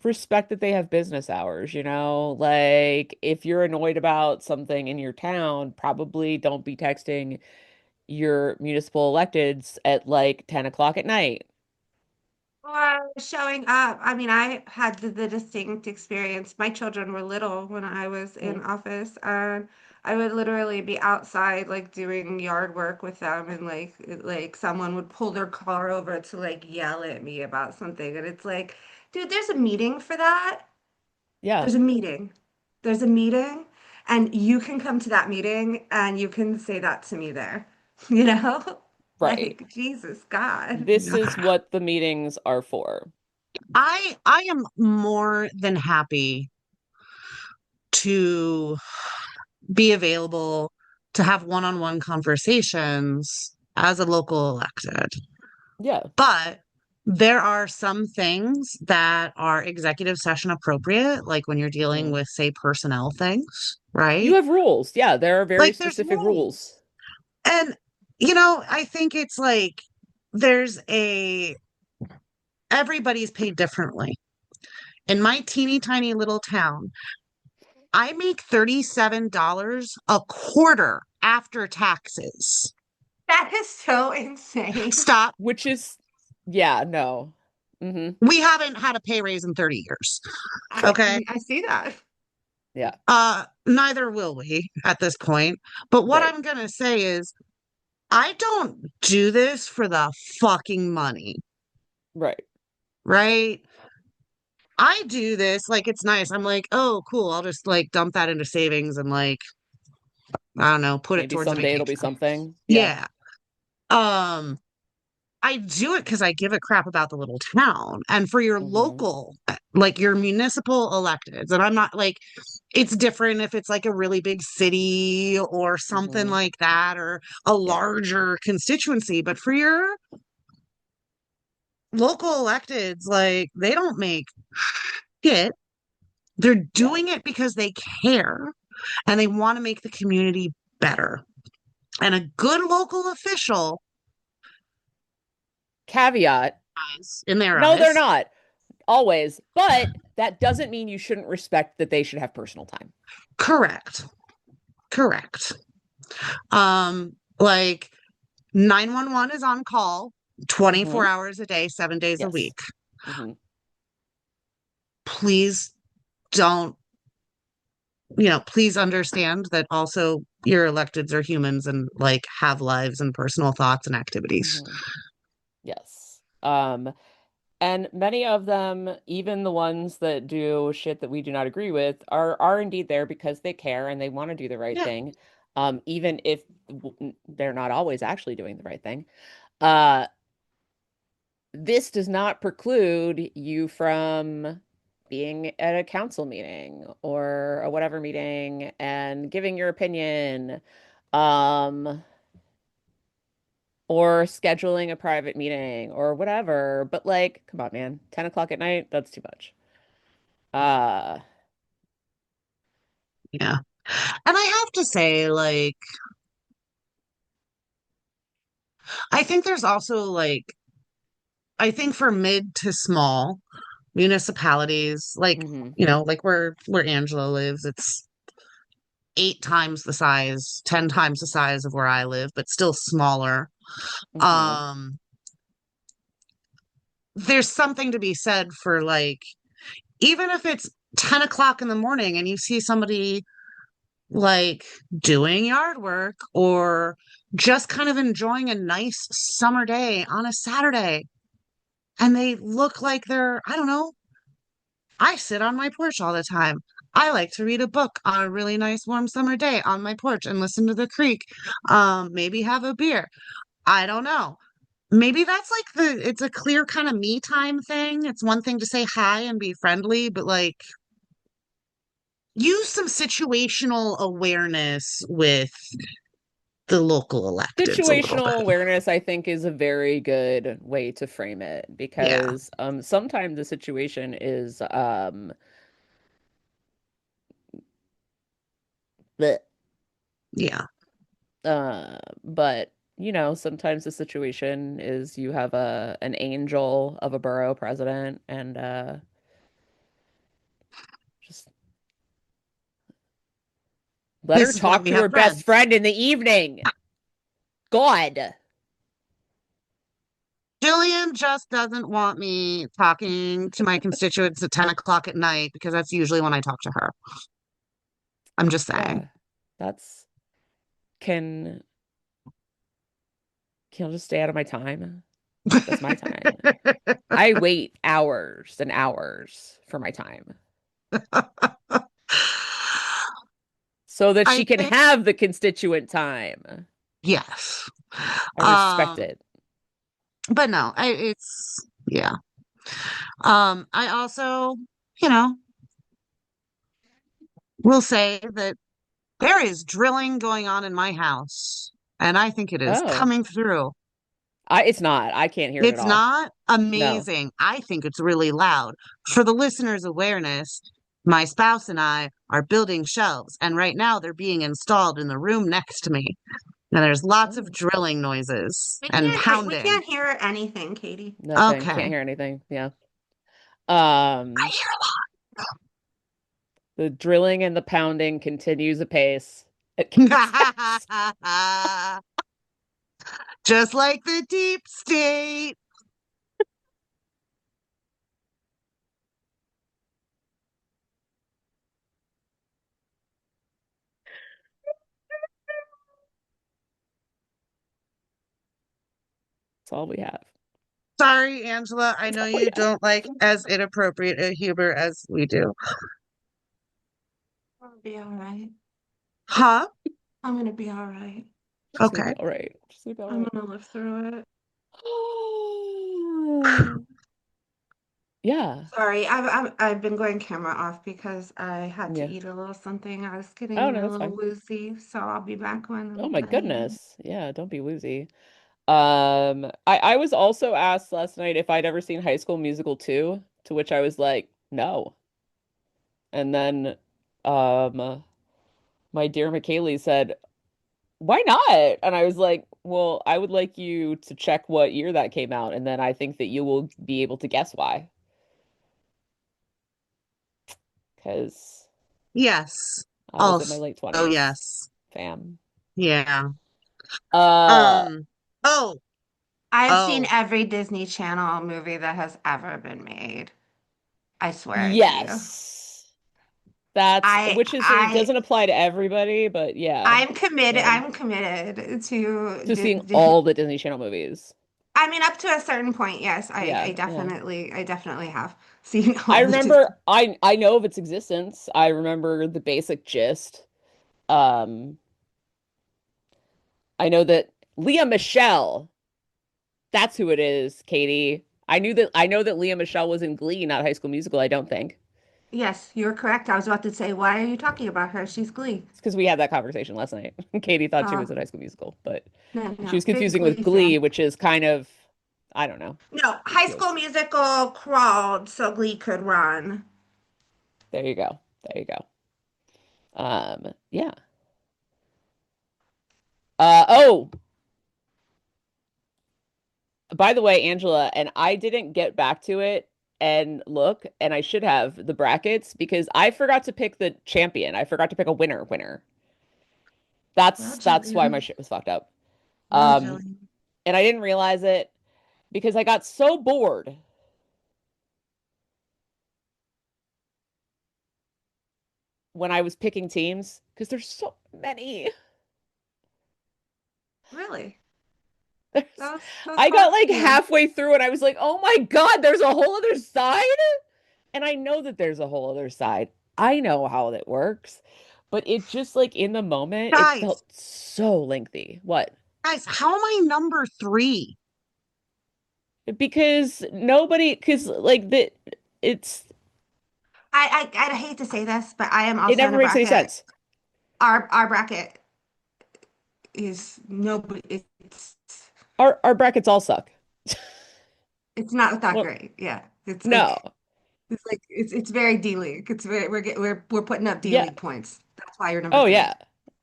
respect that they have business hours, Like if you're annoyed about something in your town, probably don't be texting your municipal electeds at like 10 o'clock at night. Or showing up. I mean, I had the distinct experience. My children were little when I was in Mhm. office, and I would literally be outside, like doing yard work with them, and like someone would pull their car over to like yell at me about something, and it's like, dude, there's a meeting for that. Yeah. There's a meeting. There's a meeting, and you can come to that meeting, and you can say that to me there. you know? Right. Like, Jesus God. This is what the meetings are for. I am more than happy to be available to have one-on-one conversations as a local elected. Yeah. But there are some things that are executive session appropriate, like when you're dealing Mhm. with, say, personnel things, You right? have rules. Yeah, there are very Like there's specific rules. rules. And, I think it's like there's a, everybody's paid differently. In my teeny tiny little town, I make $37 a quarter after taxes. That is so insane. Stop. Which is, yeah, no. We haven't had a pay raise in 30 years. I Okay. I see that. Yeah, Neither will we at this point. But what right, I'm gonna say is I don't do this for the fucking money, right. right? I do this like it's nice. I'm like, oh, cool. I'll just like dump that into savings and like, I don't know, put it Maybe towards a someday it'll be vacation. something. Yeah. Yeah. Um, I do it because I give a crap about the little town and for your Hmm. local, like your municipal electeds. And I'm not like, it's different if it's like a really big city or something Hmm. like that or a Yeah. larger constituency. But for your local electeds, like they don't make shit. They're Yeah. doing it because they care and they want to make the community better. And a good local official, Caveat. in their No, they're eyes, not always, but that doesn't mean you shouldn't respect that they should have personal time. correct. Correct. Like 911 is on call 24 Hmm. hours a day, 7 days a Yes. week. Hmm. Please don't, please understand that also your electeds are humans and like have lives and personal thoughts and activities. Hmm. Yes. And many of them, even the ones that do shit that we do not agree with, are indeed there because they care and they want to do the right Yeah. thing, even if they're not always actually doing the right thing. Uh, this does not preclude you from being at a council meeting or a whatever meeting and giving your opinion, um, or scheduling a private meeting or whatever. But like, come on, man, 10 o'clock at night, that's too much. Uh, Yeah. And I have to say, like, I think there's also like, I think for mid to small municipalities, like, mhm, like where Angela lives, it's 8 times the size, 10 times the size of where I live, but still smaller. mhm, Um, there's something to be said for like, even if it's 10 o'clock in the morning and you see somebody like doing yard work or just kind of enjoying a nice summer day on a Saturday, and they look like they're, I don't know, I sit on my porch all the time. I like to read a book on a really nice warm summer day on my porch and listen to the creek. Maybe have a beer. I don't know. Maybe that's like it's a clear kind of me time thing. It's one thing to say hi and be friendly, but like use some situational awareness with the local electeds a little situational bit. awareness, I think, is a very good way to frame it Yeah. because sometimes the situation is bleh. Yeah. But sometimes the situation is you have a an angel of a borough president and just let her This is why talk we to have her best friends. friend in the evening. God. Jillian just doesn't want me talking to my constituents at 10 o'clock at night because that's usually when I talk to her. I'm just saying. Yeah. That's can can you just stay out of my time? That's my time. I wait hours and hours for my time so that I she can think have the constituent time. Yes. I respect it. But no, it's yeah. I also, will say that there is drilling going on in my house, and I think it is Oh, coming through. it's not. I can't hear it at It's all. not No. amazing. I think it's really loud. For the listeners' awareness, my spouse and I are building shelves, and right now they're being installed in the room next to me. And there's lots of Oh, drilling noises We and can't we pounding. can't hear anything, Katie. nothing. Can't Okay. hear anything. Yeah. I Um, hear the drilling and the pounding continues apace. a lot. Just like the deep state. That's all we have. Sorry, Angela. I That's know all we you have. don't like as inappropriate a humor as we do. I'll be all right. Huh? I'm gonna be all right. She's gonna be Okay. all right. She's gonna be all I'm right. gonna live through it. Yeah. Sorry, I've been going camera off because I had to Yeah. eat a little something. I was Oh getting no, a that's little fine. woozy, so I'll be back when Oh I'm my done eating. goodness. Yeah, don't be woozy. I was also asked last night if I'd ever seen High School Musical 2, to which I was like, no. And then my dear McKaylee said, why not? And I was like, well, I would like you to check what year that came out, and then I think that you will be able to guess why. Because Yes. I was in my Also, late 20s, yes. fam. Yeah. Uh, Um, oh, I've seen oh, every Disney Channel movie that has ever been made. I swear to you. yes. That's I which is it I doesn't apply to everybody, but yeah, I'm committed. same. I'm committed to To seeing all the Disney Channel movies. I mean, up to a certain point, yes. Yeah, yeah. I definitely have seen I all the Disney. remember I know of its existence. I remember the basic gist. Um, I know that Leah Michelle, that's who it is, Katie. I know that Leah Michelle was in Glee, not High School Musical, I don't think. Yes, you're correct. I was about to say, why are you talking about her? She's Glee. It's because we had that conversation last night. Katie thought she was Oh, in High School Musical, but no, she no, was big confusing with Glee Glee, fan. which is kind of, I don't know. No, It High School feels. Musical crawled so Glee could run. There you go. There you go. Yeah. Oh, by the way, Angela, and I didn't get back to it and look, and I should have the brackets because I forgot to pick the champion. I forgot to pick a winner. Well, That's why my Jillian. shit was fucked up. Well, Um, Jillian. and I didn't realize it because I got so bored when I was picking teams because there's so many. Really? There's, That's I got hard like for you. halfway through and I was like, oh my God, there's a whole other side. And I know that there's a whole other side. I know how that works. But it just like in the moment, it guys, felt so lengthy. What? guys, how am I number three? Because nobody, because like the, it's, I hate to say this, but I am it also in never a makes any bracket. sense. Our bracket is nobody. Our brackets all suck. It's not that Well, great. Yeah, no. it's very D League. It's very we're putting up D Yeah. League points. That's why you're number Oh three. yeah.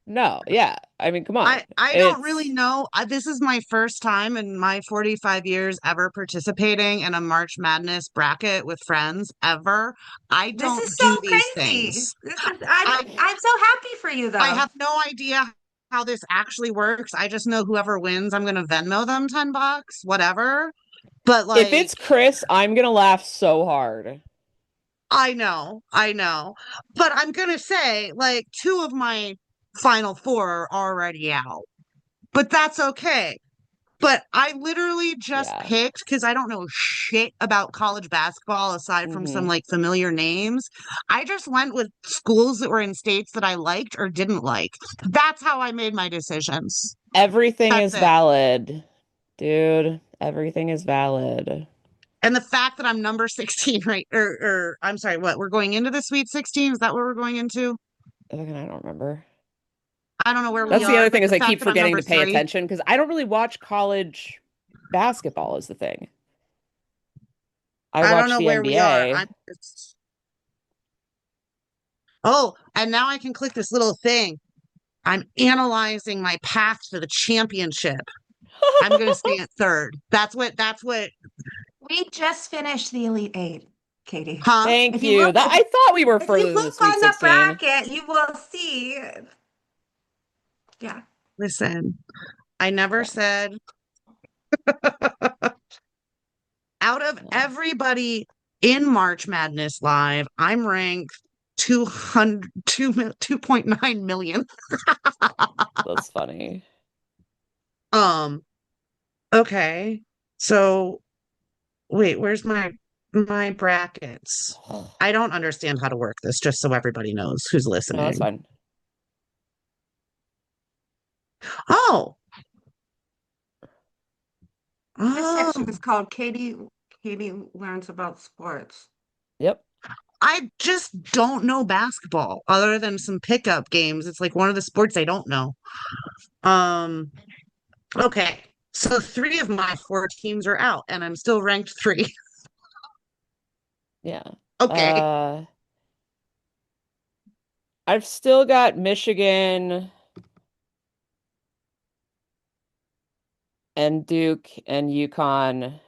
No, yeah. I mean, come on. I don't really It's know. This is my first time in my 45 years ever participating in a March Madness bracket with friends ever. I This don't is so do these crazy. things. This is I I'm so happy for you I though. have no idea how this actually works. I just know whoever wins, I'm gonna Venmo them $10, whatever. But if it's like, Chris, I'm gonna laugh so hard. I know. But I'm gonna say, like, two of my final four are already out. But that's okay But I literally just Yeah. picked because I don't know shit about college basketball aside from some Hmm. like familiar names. I just went with schools that were in states that I liked or didn't like. That's how I made my decisions. Everything That's is it. valid, dude. Everything is valid. And the fact that I'm number 16, right? Or I'm sorry, what? We're going into the Sweet 16? Is that what we're going into? Fucking, I don't remember. I don't know where we That's the are, other but thing the is I fact keep that I'm forgetting number to pay three, attention because I don't really watch college basketball is the thing. I I don't watch know the where we are. NBA. Oh, and now I can click this little thing. I'm analyzing my path to the championship. I'm going to stay at third. That's what, We just finished the Elite Eight, Katie. huh? Thank If you you. look, That I thought we were if you further than the look Sweet on the 16. bracket, you will see. Yeah. Listen, I never Yeah. said out of No, everybody in March Madness Live, I'm ranked 2.9 million. that's funny. Um, okay. So wait, where's my brackets? I don't understand how to work this, just so everybody knows who's No, that's listening. fine. Oh, This section oh, is called Katie learns about sports. Yep. I just don't know basketball other than some pickup games. It's like one of the sports I don't know. Um, okay. So three of my four teams are out, and I'm still ranked three. Yeah. Okay. Uh, I've still got Michigan and Duke and UConn.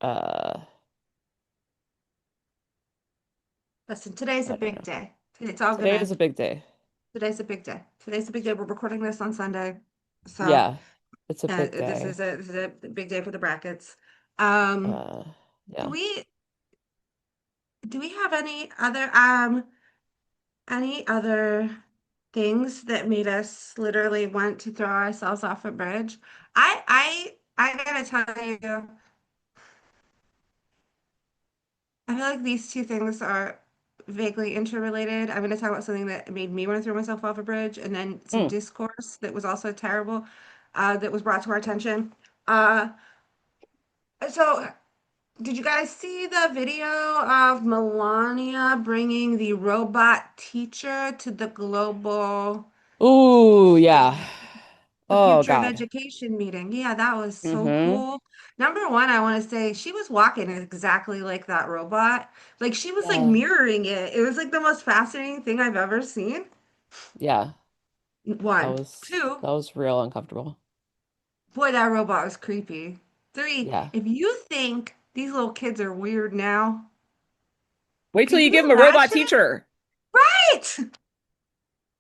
Uh, Listen, today's a I don't big know. day. It's all Today gonna. is a big day. Today's a big day. Today's a big day. We're recording this on Sunday, so Yeah, it's a big day. this is a big day for the brackets. Um, Uh, do yeah. we have any other things that made us literally want to throw ourselves off a bridge? I gotta tell you, I feel like these two things are vaguely interrelated. I'm gonna talk about something that made me want to throw myself off a bridge, and then some Mm. discourse that was also terrible, that was brought to our attention. Uh, so did you guys see the video of Melania bringing the robot teacher to the global Ooh, yeah. the Oh future of God. education meeting? Yeah, that was so Mm-hmm. cool. Number one, I want to say she was walking exactly like that robot. Like she was like Yeah. mirroring it. It was like the most fascinating thing I've ever seen. Yeah. One. Two, That was real uncomfortable. boy, that robot was creepy. Three, Yeah. if you think these little kids are weird now, Wait till could you you give him a robot imagine? teacher. Right.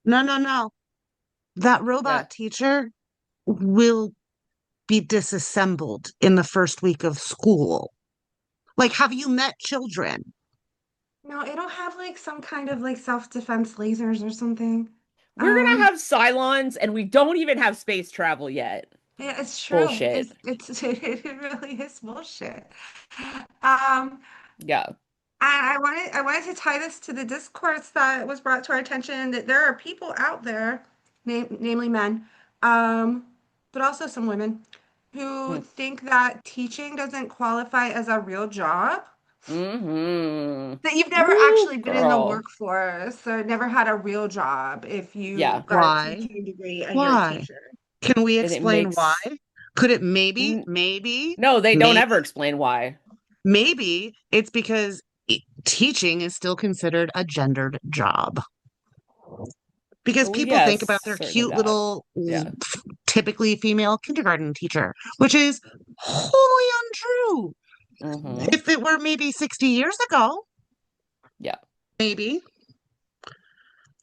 No, no, no. That Yeah. robot teacher will be disassembled in the first week of school. Like, have you met children? No, it'll have like some kind of like self-defense lasers or something. We're gonna Um, have Cylons and we don't even have space travel yet. yeah, it's true. Bullshit. It really is bullshit. Um, Yeah. I wanted to tie this to the discourse that was brought to our attention that there are people out there, namely men, um, but also some women, who Mm. think that teaching doesn't qualify as a real job. Mm-hmm. That you've never Woo, actually been in the girl. workforce or never had a real job if you Yeah. got a Why? teaching degree and you're a Why? teacher. Can we And it explain why? makes Could it maybe, n maybe, no, they don't maybe, ever explain why. maybe it's because teaching is still considered a gendered job. Because Oh, people think yes, about their certainly cute that. little, Yeah. typically female kindergarten teacher, which is wholly untrue. Mm-hmm. If it were maybe 60 years ago, Yeah. maybe.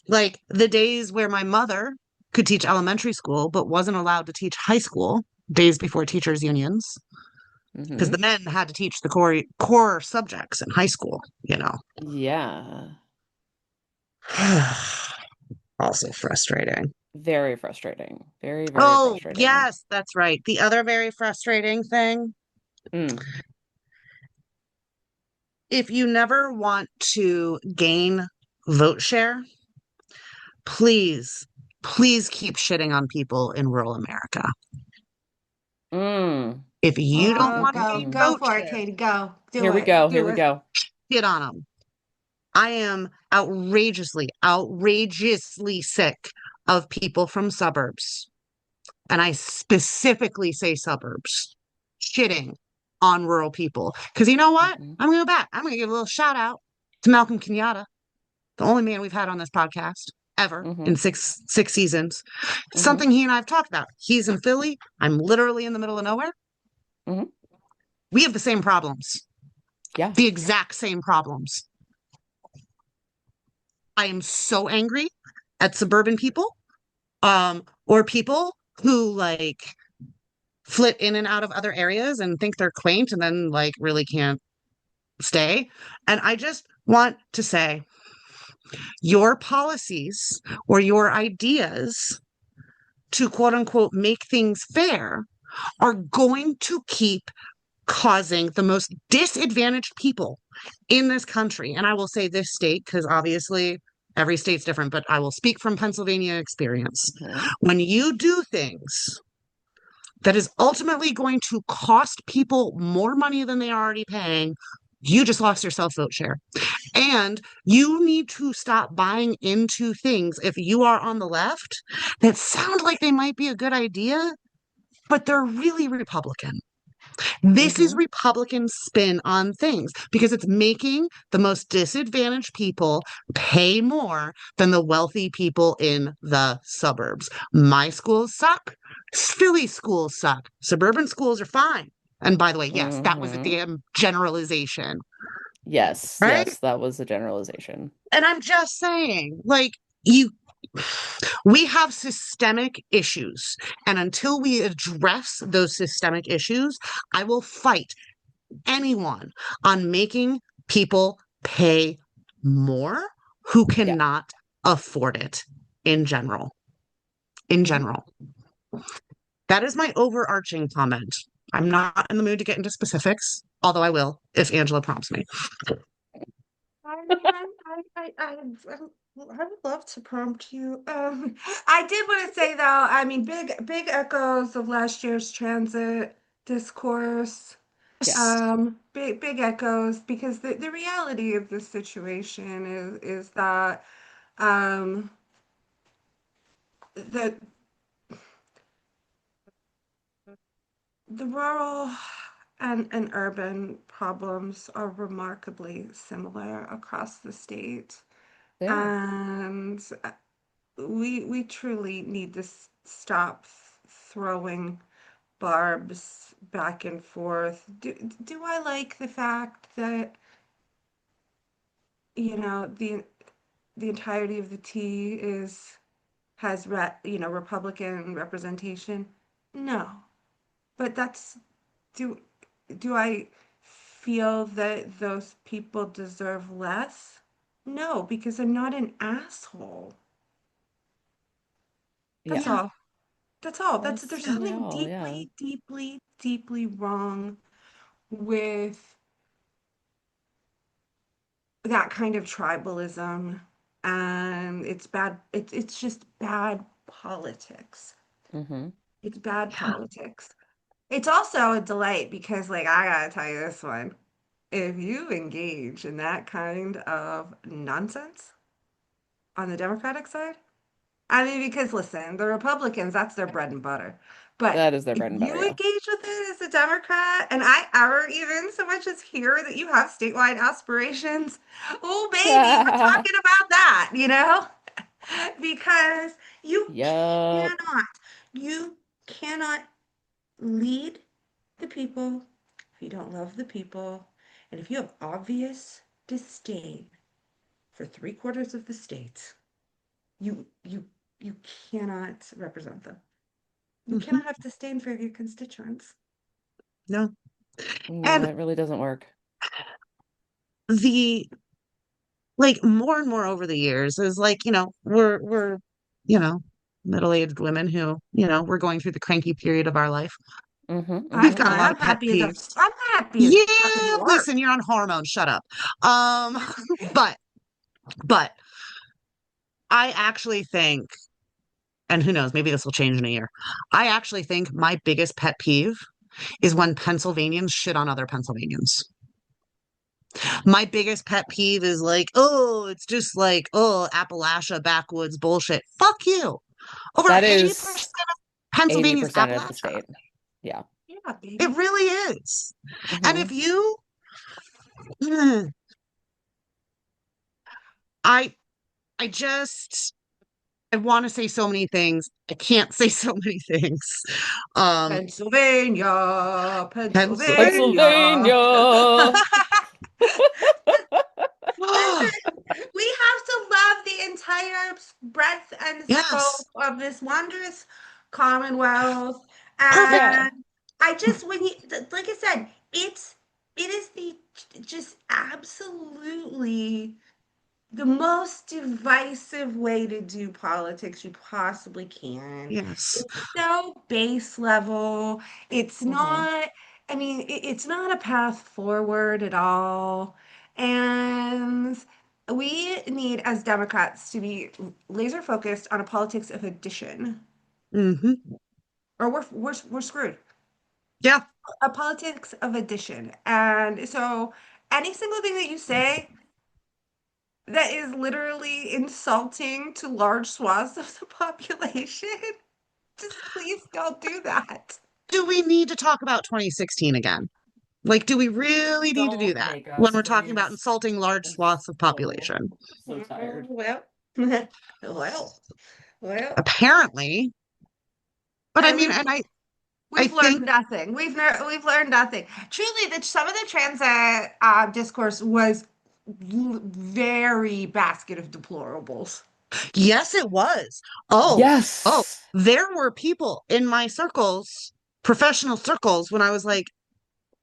Like the days where my mother could teach elementary school but wasn't allowed to teach high school, days before teachers' unions, because Mm-hmm. the men had to teach the core subjects in high school, you know. Yeah. Also frustrating. Very frustrating. Very, very Oh, frustrating. yes, that's right. The other very frustrating thing, Mm. if you never want to gain vote share, please, please keep shitting on people in rural America. Mm. If you don't Oh, want to go gain Mm. go vote for it, share, Katie. Go. Here Do we it. go. Here Do we it. go. shit on them. I am outrageously sick of people from suburbs, and I specifically say suburbs, shitting on rural people. Because you know what? Hmm. I'm going to go back. I'm going to give a little shout out to Malcolm Kenyatta, the only man we've had on this podcast ever Hmm. in six seasons. It's Hmm. something he and I have talked about. He's in Philly. I'm literally in the middle of nowhere. Hmm. We have the same problems, Yeah. the exact same problems. I am so angry at suburban people, or people who like flit in and out of other areas and think they're quaint and then like really can't stay. And I just want to say your policies or your ideas to quote unquote make things fair are going to keep causing the most disadvantaged people in this country. And I will say this state, because obviously every state's different, but I will speak from Pennsylvania experience. Hmm. When you do things that is ultimately going to cost people more money than they are already paying, you just lost your self vote share. And you need to stop buying into things if you are on the left that sound like they might be a good idea, but they're really Republican. This is Hmm. Republican spin on things because it's making the most disadvantaged people pay more than the wealthy people in the suburbs. My schools suck. Philly schools suck. Suburban schools are fine. And by the way, yes, that was a Hmm. damn generalization, Yes. right? Yes. That was a generalization. And I'm just saying, like, you we have systemic issues. And until we address those systemic issues, I will fight anyone on making people pay more who Yeah. cannot afford it in general. In Hmm. general. That is my overarching comment. I'm not in the mood to get into specifics, although I will if Angela prompts me. I mean, I would love to prompt you. I did want to say though, I mean, big echoes of last year's transit discourse. Yeah. Big echoes because the reality of the situation is that um the the rural and urban problems are remarkably similar across the state. They are. And we truly need to stop throwing barbs back and forth. Do I like the fact that, the entirety of the T has Republican representation? No. But do do I feel that those people deserve less? No, because I'm not an asshole. That's Yeah. Yeah. all. That's all. There's Aren't we something all? Yeah. deeply, deeply, deeply wrong with that kind of tribalism, and it's bad. It's just bad politics. Hmm. It's bad politics. It's also a delight because, like, I gotta tell you this one. If you engage in that kind of nonsense on the Democratic side, I mean, because listen, the Republicans, that's their bread and butter. But That is their if bread and butter. you Yeah. engage with it as a Democrat, and I ever even so much as hear that you have statewide aspirations, oh baby, we're talking about that. Because you Yup. cannot, you cannot lead the people if you don't love the people, and if you have obvious disdain for three-quarters of the states, you you cannot represent them. You Mhm. cannot have disdain for your constituents. No. No, And it really doesn't work. the like more and more over the years is like, we're, you know, middle-aged women who, we're going through the cranky period of our life. We've I'm got a fine. lot of pet peeves. I'm happy as fucking Yeah, Lord. listen, you're on hormones. Shut up. Um, but but I actually think, and who knows, maybe this will change in a year. I actually think my biggest pet peeve is when Pennsylvanians shit on other Pennsylvanians. My biggest pet peeve is like, oh, it's just like, oh, Appalachia backwoods bullshit. Fuck you. Over That 80% is of Pennsylvania is 80% of the Appalachia. state. Yeah. Yeah, It baby. really is. And Hmm. if you, I, I just, I want to say so many things. I can't say so many things. Um, Pennsylvania, Pennsylvania. Pennsylvania. Listen, we have to love the entire breadth and Yes, scope of this wondrous Commonwealth. perfect. Yeah. And I just, like I said, it is just absolutely the most divisive way to do politics you possibly can. Yes. It's so base level. It's Hmm. not, I mean, it's not a path forward at all. And we need, as Democrats, to be laser focused on a politics of addition, Hmm. or we're screwed. Yeah. A politics of addition. And so any single thing that you say that is literally insulting to large swaths of the population. Just please don't do that. Do we need to talk about 2016 again? Like, do we really need to do Don't that make when us, we're talking about please. insulting large I'm swaths of so, population? so tired. Well, well, well. Apparently. But I And mean, and I we've learned think, nothing. We've learned nothing. Truly, some of the transit discourse was very basket of deplorables. yes, it was. Oh, Yes. there were people in my circles, professional circles, when I was like,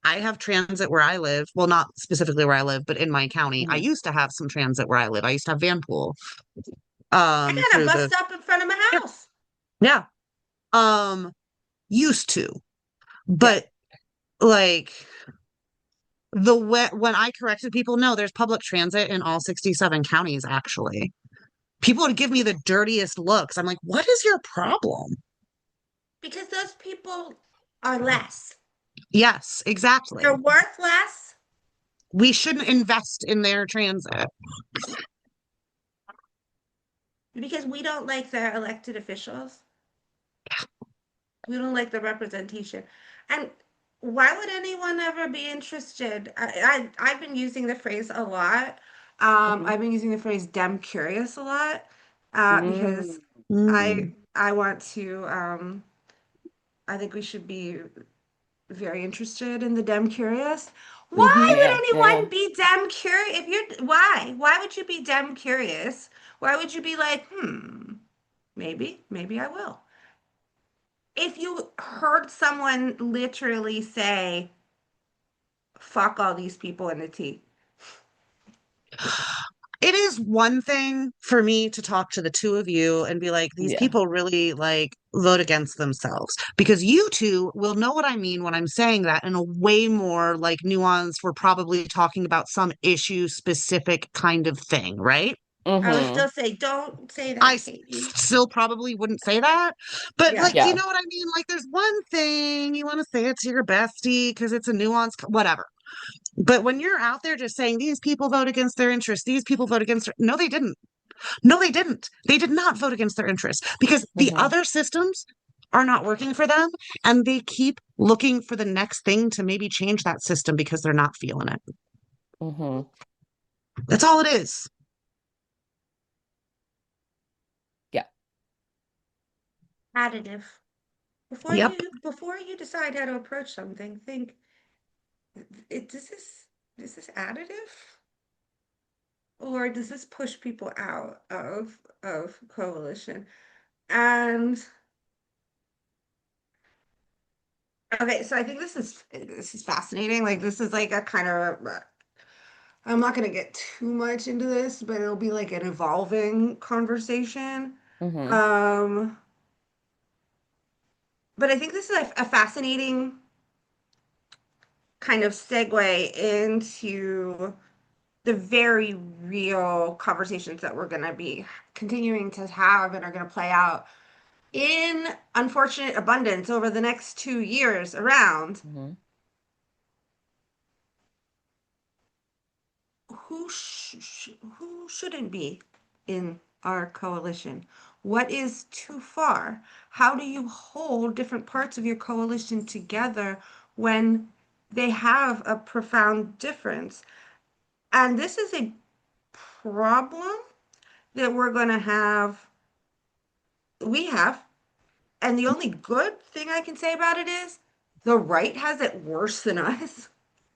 I have transit where I live. Well, not specifically where I live, but in my county. I Mhm. used to have some transit where I live. I used to have Vanpool, I got a through bus the, stop in front of my yeah, house. yeah, used to, Yeah. but like when I corrected people, no, there's public transit in all 67 counties, actually. People would give me the dirtiest looks. I'm like, what is your problem? Because those people are less. Yes, They're exactly. worth less We shouldn't invest in their transit. because we don't like their elected officials. We don't like the representation. And why would anyone ever be interested? I've been using the phrase a lot. Hmm. I've been using the phrase "dem curious" a lot because Mm. Mm, I want to. I think we should be very interested in the dem curious. hmm. Why Oh, would yeah. Yeah. Yeah. anyone be dem curious? If you're why would you be dem curious? Why would you be like, maybe I will. If you heard someone literally say, fuck all these people in the tea. It is one thing for me to talk to the two of you and be like, these Yeah. people really like vote against themselves because you two will know what I mean when I'm saying that in a way more like nuanced. We're probably talking about some issue specific kind of thing, right? I would Hmm. still say, don't say I that, Katie. still probably wouldn't say that, but Yeah. like, do you Yeah. know what I mean? Like, there's one thing you want to say it to your bestie because it's a nuance, whatever. But when you're out there just saying these people vote against their interests, these people vote against no, they didn't. No, they didn't. They did not vote against their interests because the Hmm. other systems are not working for them and they keep looking for the next thing to maybe change that system because they're not feeling it. Hmm. That's all it is. Yeah. Additive. Yep. Before you decide how to approach something, think, it is this additive? Or does this push people out of coalition? And okay, so I think this is fascinating. Like this is like a kind of I'm not gonna get too much into this, but it'll be like an evolving conversation. Hmm. Um, but I think this is a fascinating kind of segue into the very real conversations that we're going to be continuing to have and are going to play out in unfortunate abundance over the next 2 years around Mhm. who shouldn't be in our coalition? What is too far? How do you hold different parts of your coalition together when they have a profound difference? And this is a problem that we have. And the only good thing I can say about it is the right has it worse than us.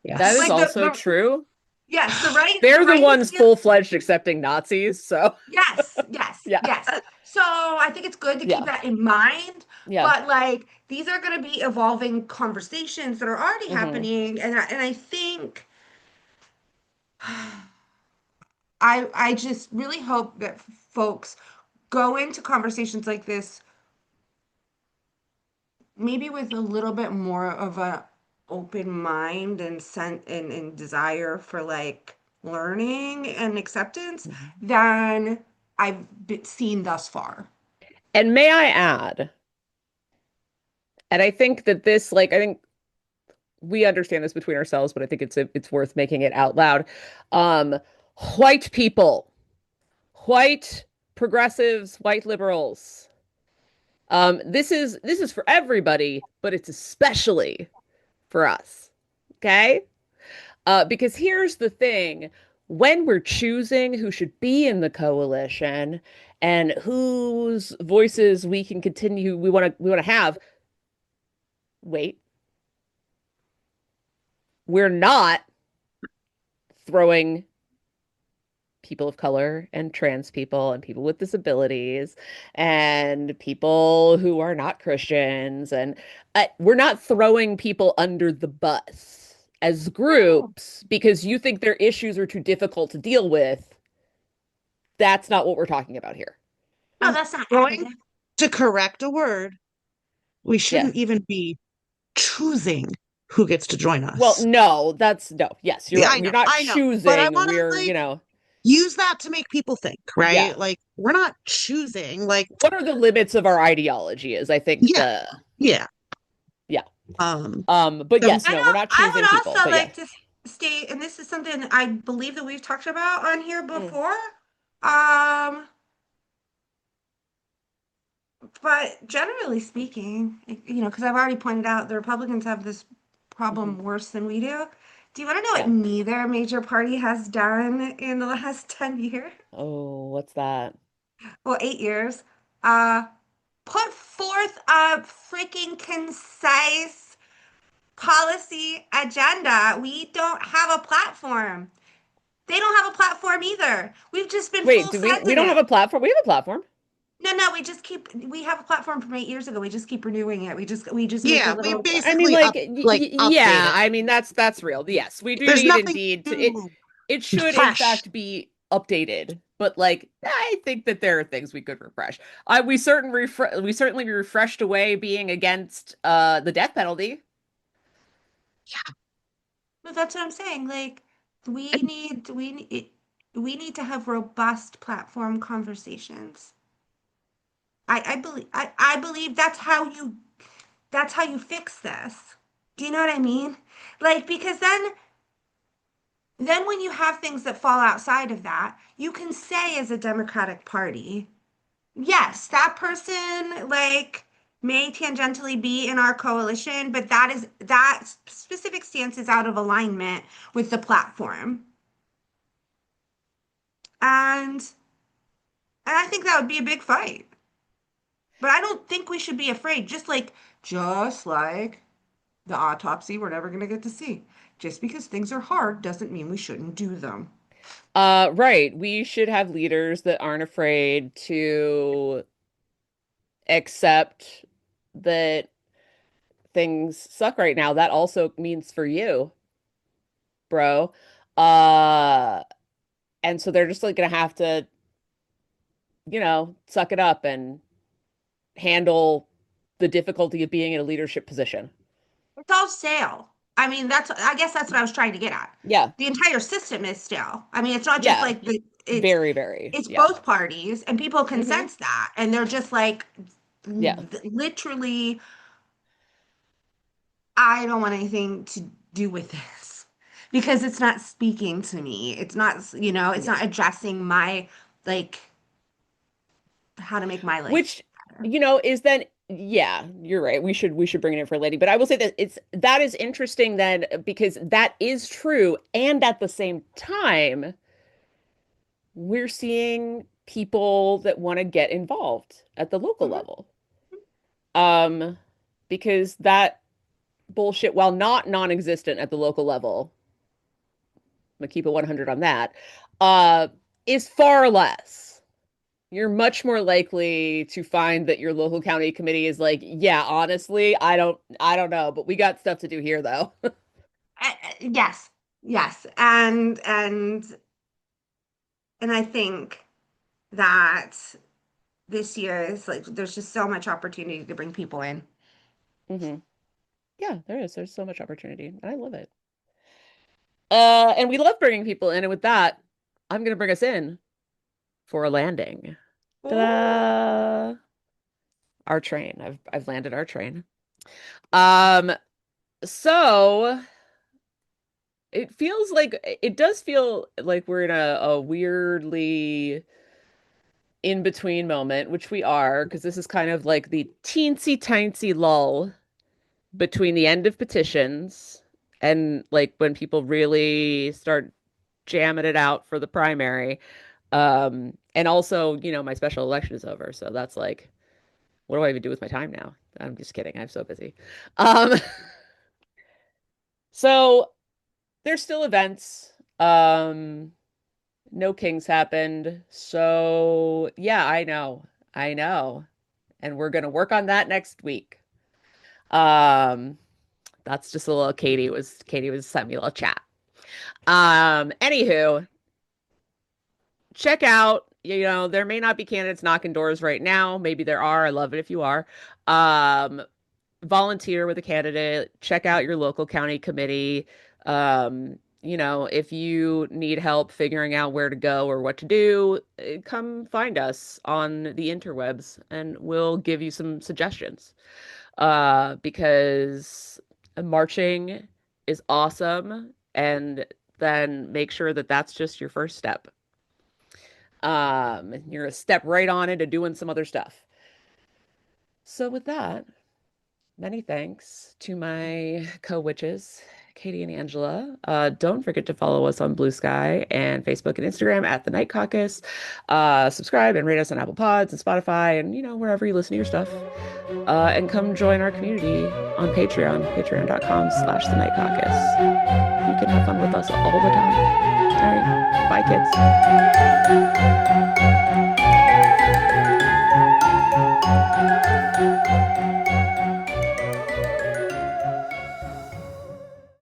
That Yes. is Like also true. yes, the They're the right is ones full-fledged accepting Nazis, so yes, yes, yeah. yes. So I think it's good to keep Yeah. that in mind. Yeah. But like these are going to be evolving conversations that are already Hmm. happening, and I think I just really hope that folks go into conversations like this maybe with a little bit more of a open mind and desire for like learning and acceptance than seen thus far. And may I add, and I think that this, like, I think we understand this between ourselves, but I think it's worth making it out loud. Um, White people, white progressives, white liberals. This is for everybody, but it's especially for us. Okay? Because here's the thing, when we're choosing who should be in the coalition and whose voices we want to have, wait, we're not throwing people of color and trans people and people with disabilities and people who are not Christians. And we're not throwing people under the bus as No, groups because you think their issues are too difficult to deal with. That's not what we're talking about here. no, that's not Going additive. to correct a word, we Yeah. shouldn't even be choosing who gets to join Well, us. no, that's no. Yes, you're Yeah, right. We're not I know. But I choosing. want to We're, like use that to make people think, yeah. right? Like we're not choosing, like, What are the limits of our ideology is I think yeah, the yeah. yeah. Um, But so yes, no, we're not I choosing would people. also But yeah. like to state, and this is something I believe that we've talked about on here Mm, before. Um, but generally speaking, because I've already pointed out the Republicans have this mhm. problem worse than we do. Do you want to know what Yeah. neither major party has done in the last 10 years? Oh, what's that? Well, 8 years. Uh, put forth a freaking concise policy agenda. We don't have a platform. They don't have a platform either. We've just been Wait, full do we sending don't have it. a platform? We have a platform. No, we have a platform from 8 years ago. We just keep renewing it. We just make a yeah, we little, I mean, basically like, update yeah, it. I mean, that's real. Yes, we do There's need nothing indeed to it. new It and should, in fresh. fact, be updated. But like, I think that there are things we could refresh. We certainly refreshed away being against the death penalty. but that's what I'm saying. Like, we And need, we need, we need to have robust platform conversations. I believe that's how you fix this. Do you know what I mean? Like, because then when you have things that fall outside of that, you can say as a Democratic Party, yes, that person like may tangentially be in our coalition, but that specific stance is out of alignment with the platform. And I think that would be a big fight. But I don't think we should be afraid, just like the autopsy we're never going to get to see. Just because things are hard doesn't mean we shouldn't do them. Right. We should have leaders that aren't afraid to accept that things suck right now. That also means for you, bro. Uh, and so they're just like gonna have to, suck it up and handle the difficulty of being in a leadership position. It's all stale. I mean, I guess that's what I was trying to get at. Yeah. The entire system is stale. I mean, it's not just Yeah. like Very, very. it's Yeah. both parties and people can Hmm. sense that. And they're just like Yeah. literally, I don't want anything to do with this because it's not speaking to me. It's not, it's Yeah. not addressing my like how to make my life Which, better. is then, yeah, you're right. We should bring it in for a lady. But I will say that that is interesting then, because that is true. And at the same time, we're seeing people that want to get involved at the local Mhm. level. Um, because that bullshit, while not non-existent at the local level, I'm gonna keep it 100 on that, uh, is far less. You're much more likely to find that your local county committee is like, yeah, honestly, I don't know, but we got stuff to do here though. Yes, yes, and I think that this year is like there's just so much opportunity to bring people in. Hmm. Yeah, there is. There's so much opportunity, and I love it. And we love bringing people in, and with that, I'm gonna bring us in for a landing. Ooh. Ta-da! Our train. I've landed our train. Um, so it does feel like we're in a weirdly in between moment, which we are, because this is kind of like the teensy tiny lull between the end of petitions and like when people really start jamming it out for the primary. And also, my special election is over, so that's like, what do I even do with my time now? I'm just kidding. I'm so busy. Um, so there's still events. No kings happened. So yeah, I know. I know. And we're gonna work on that next week. Um, that's just a little Katie was sent me a little chat. Anywho, check out, there may not be candidates knocking doors right now. Maybe there are. I love it if you are. Um, Volunteer with a candidate, check out your local county committee. If you need help figuring out where to go or what to do, come find us on the interwebs and we'll give you some suggestions. Because marching is awesome, and then make sure that that's just your first step. You're a step right on into doing some other stuff. So with that, many thanks to my co-witches, Katie and Angela. Don't forget to follow us on Blue Sky and Facebook and Instagram at The Night Caucus. Subscribe and rate us on Apple Pods and Spotify and, wherever you listen to your stuff. And come join our community on Patreon, patreon.com/The Night Caucus. You can have fun with us all the time. All right. Bye, kids.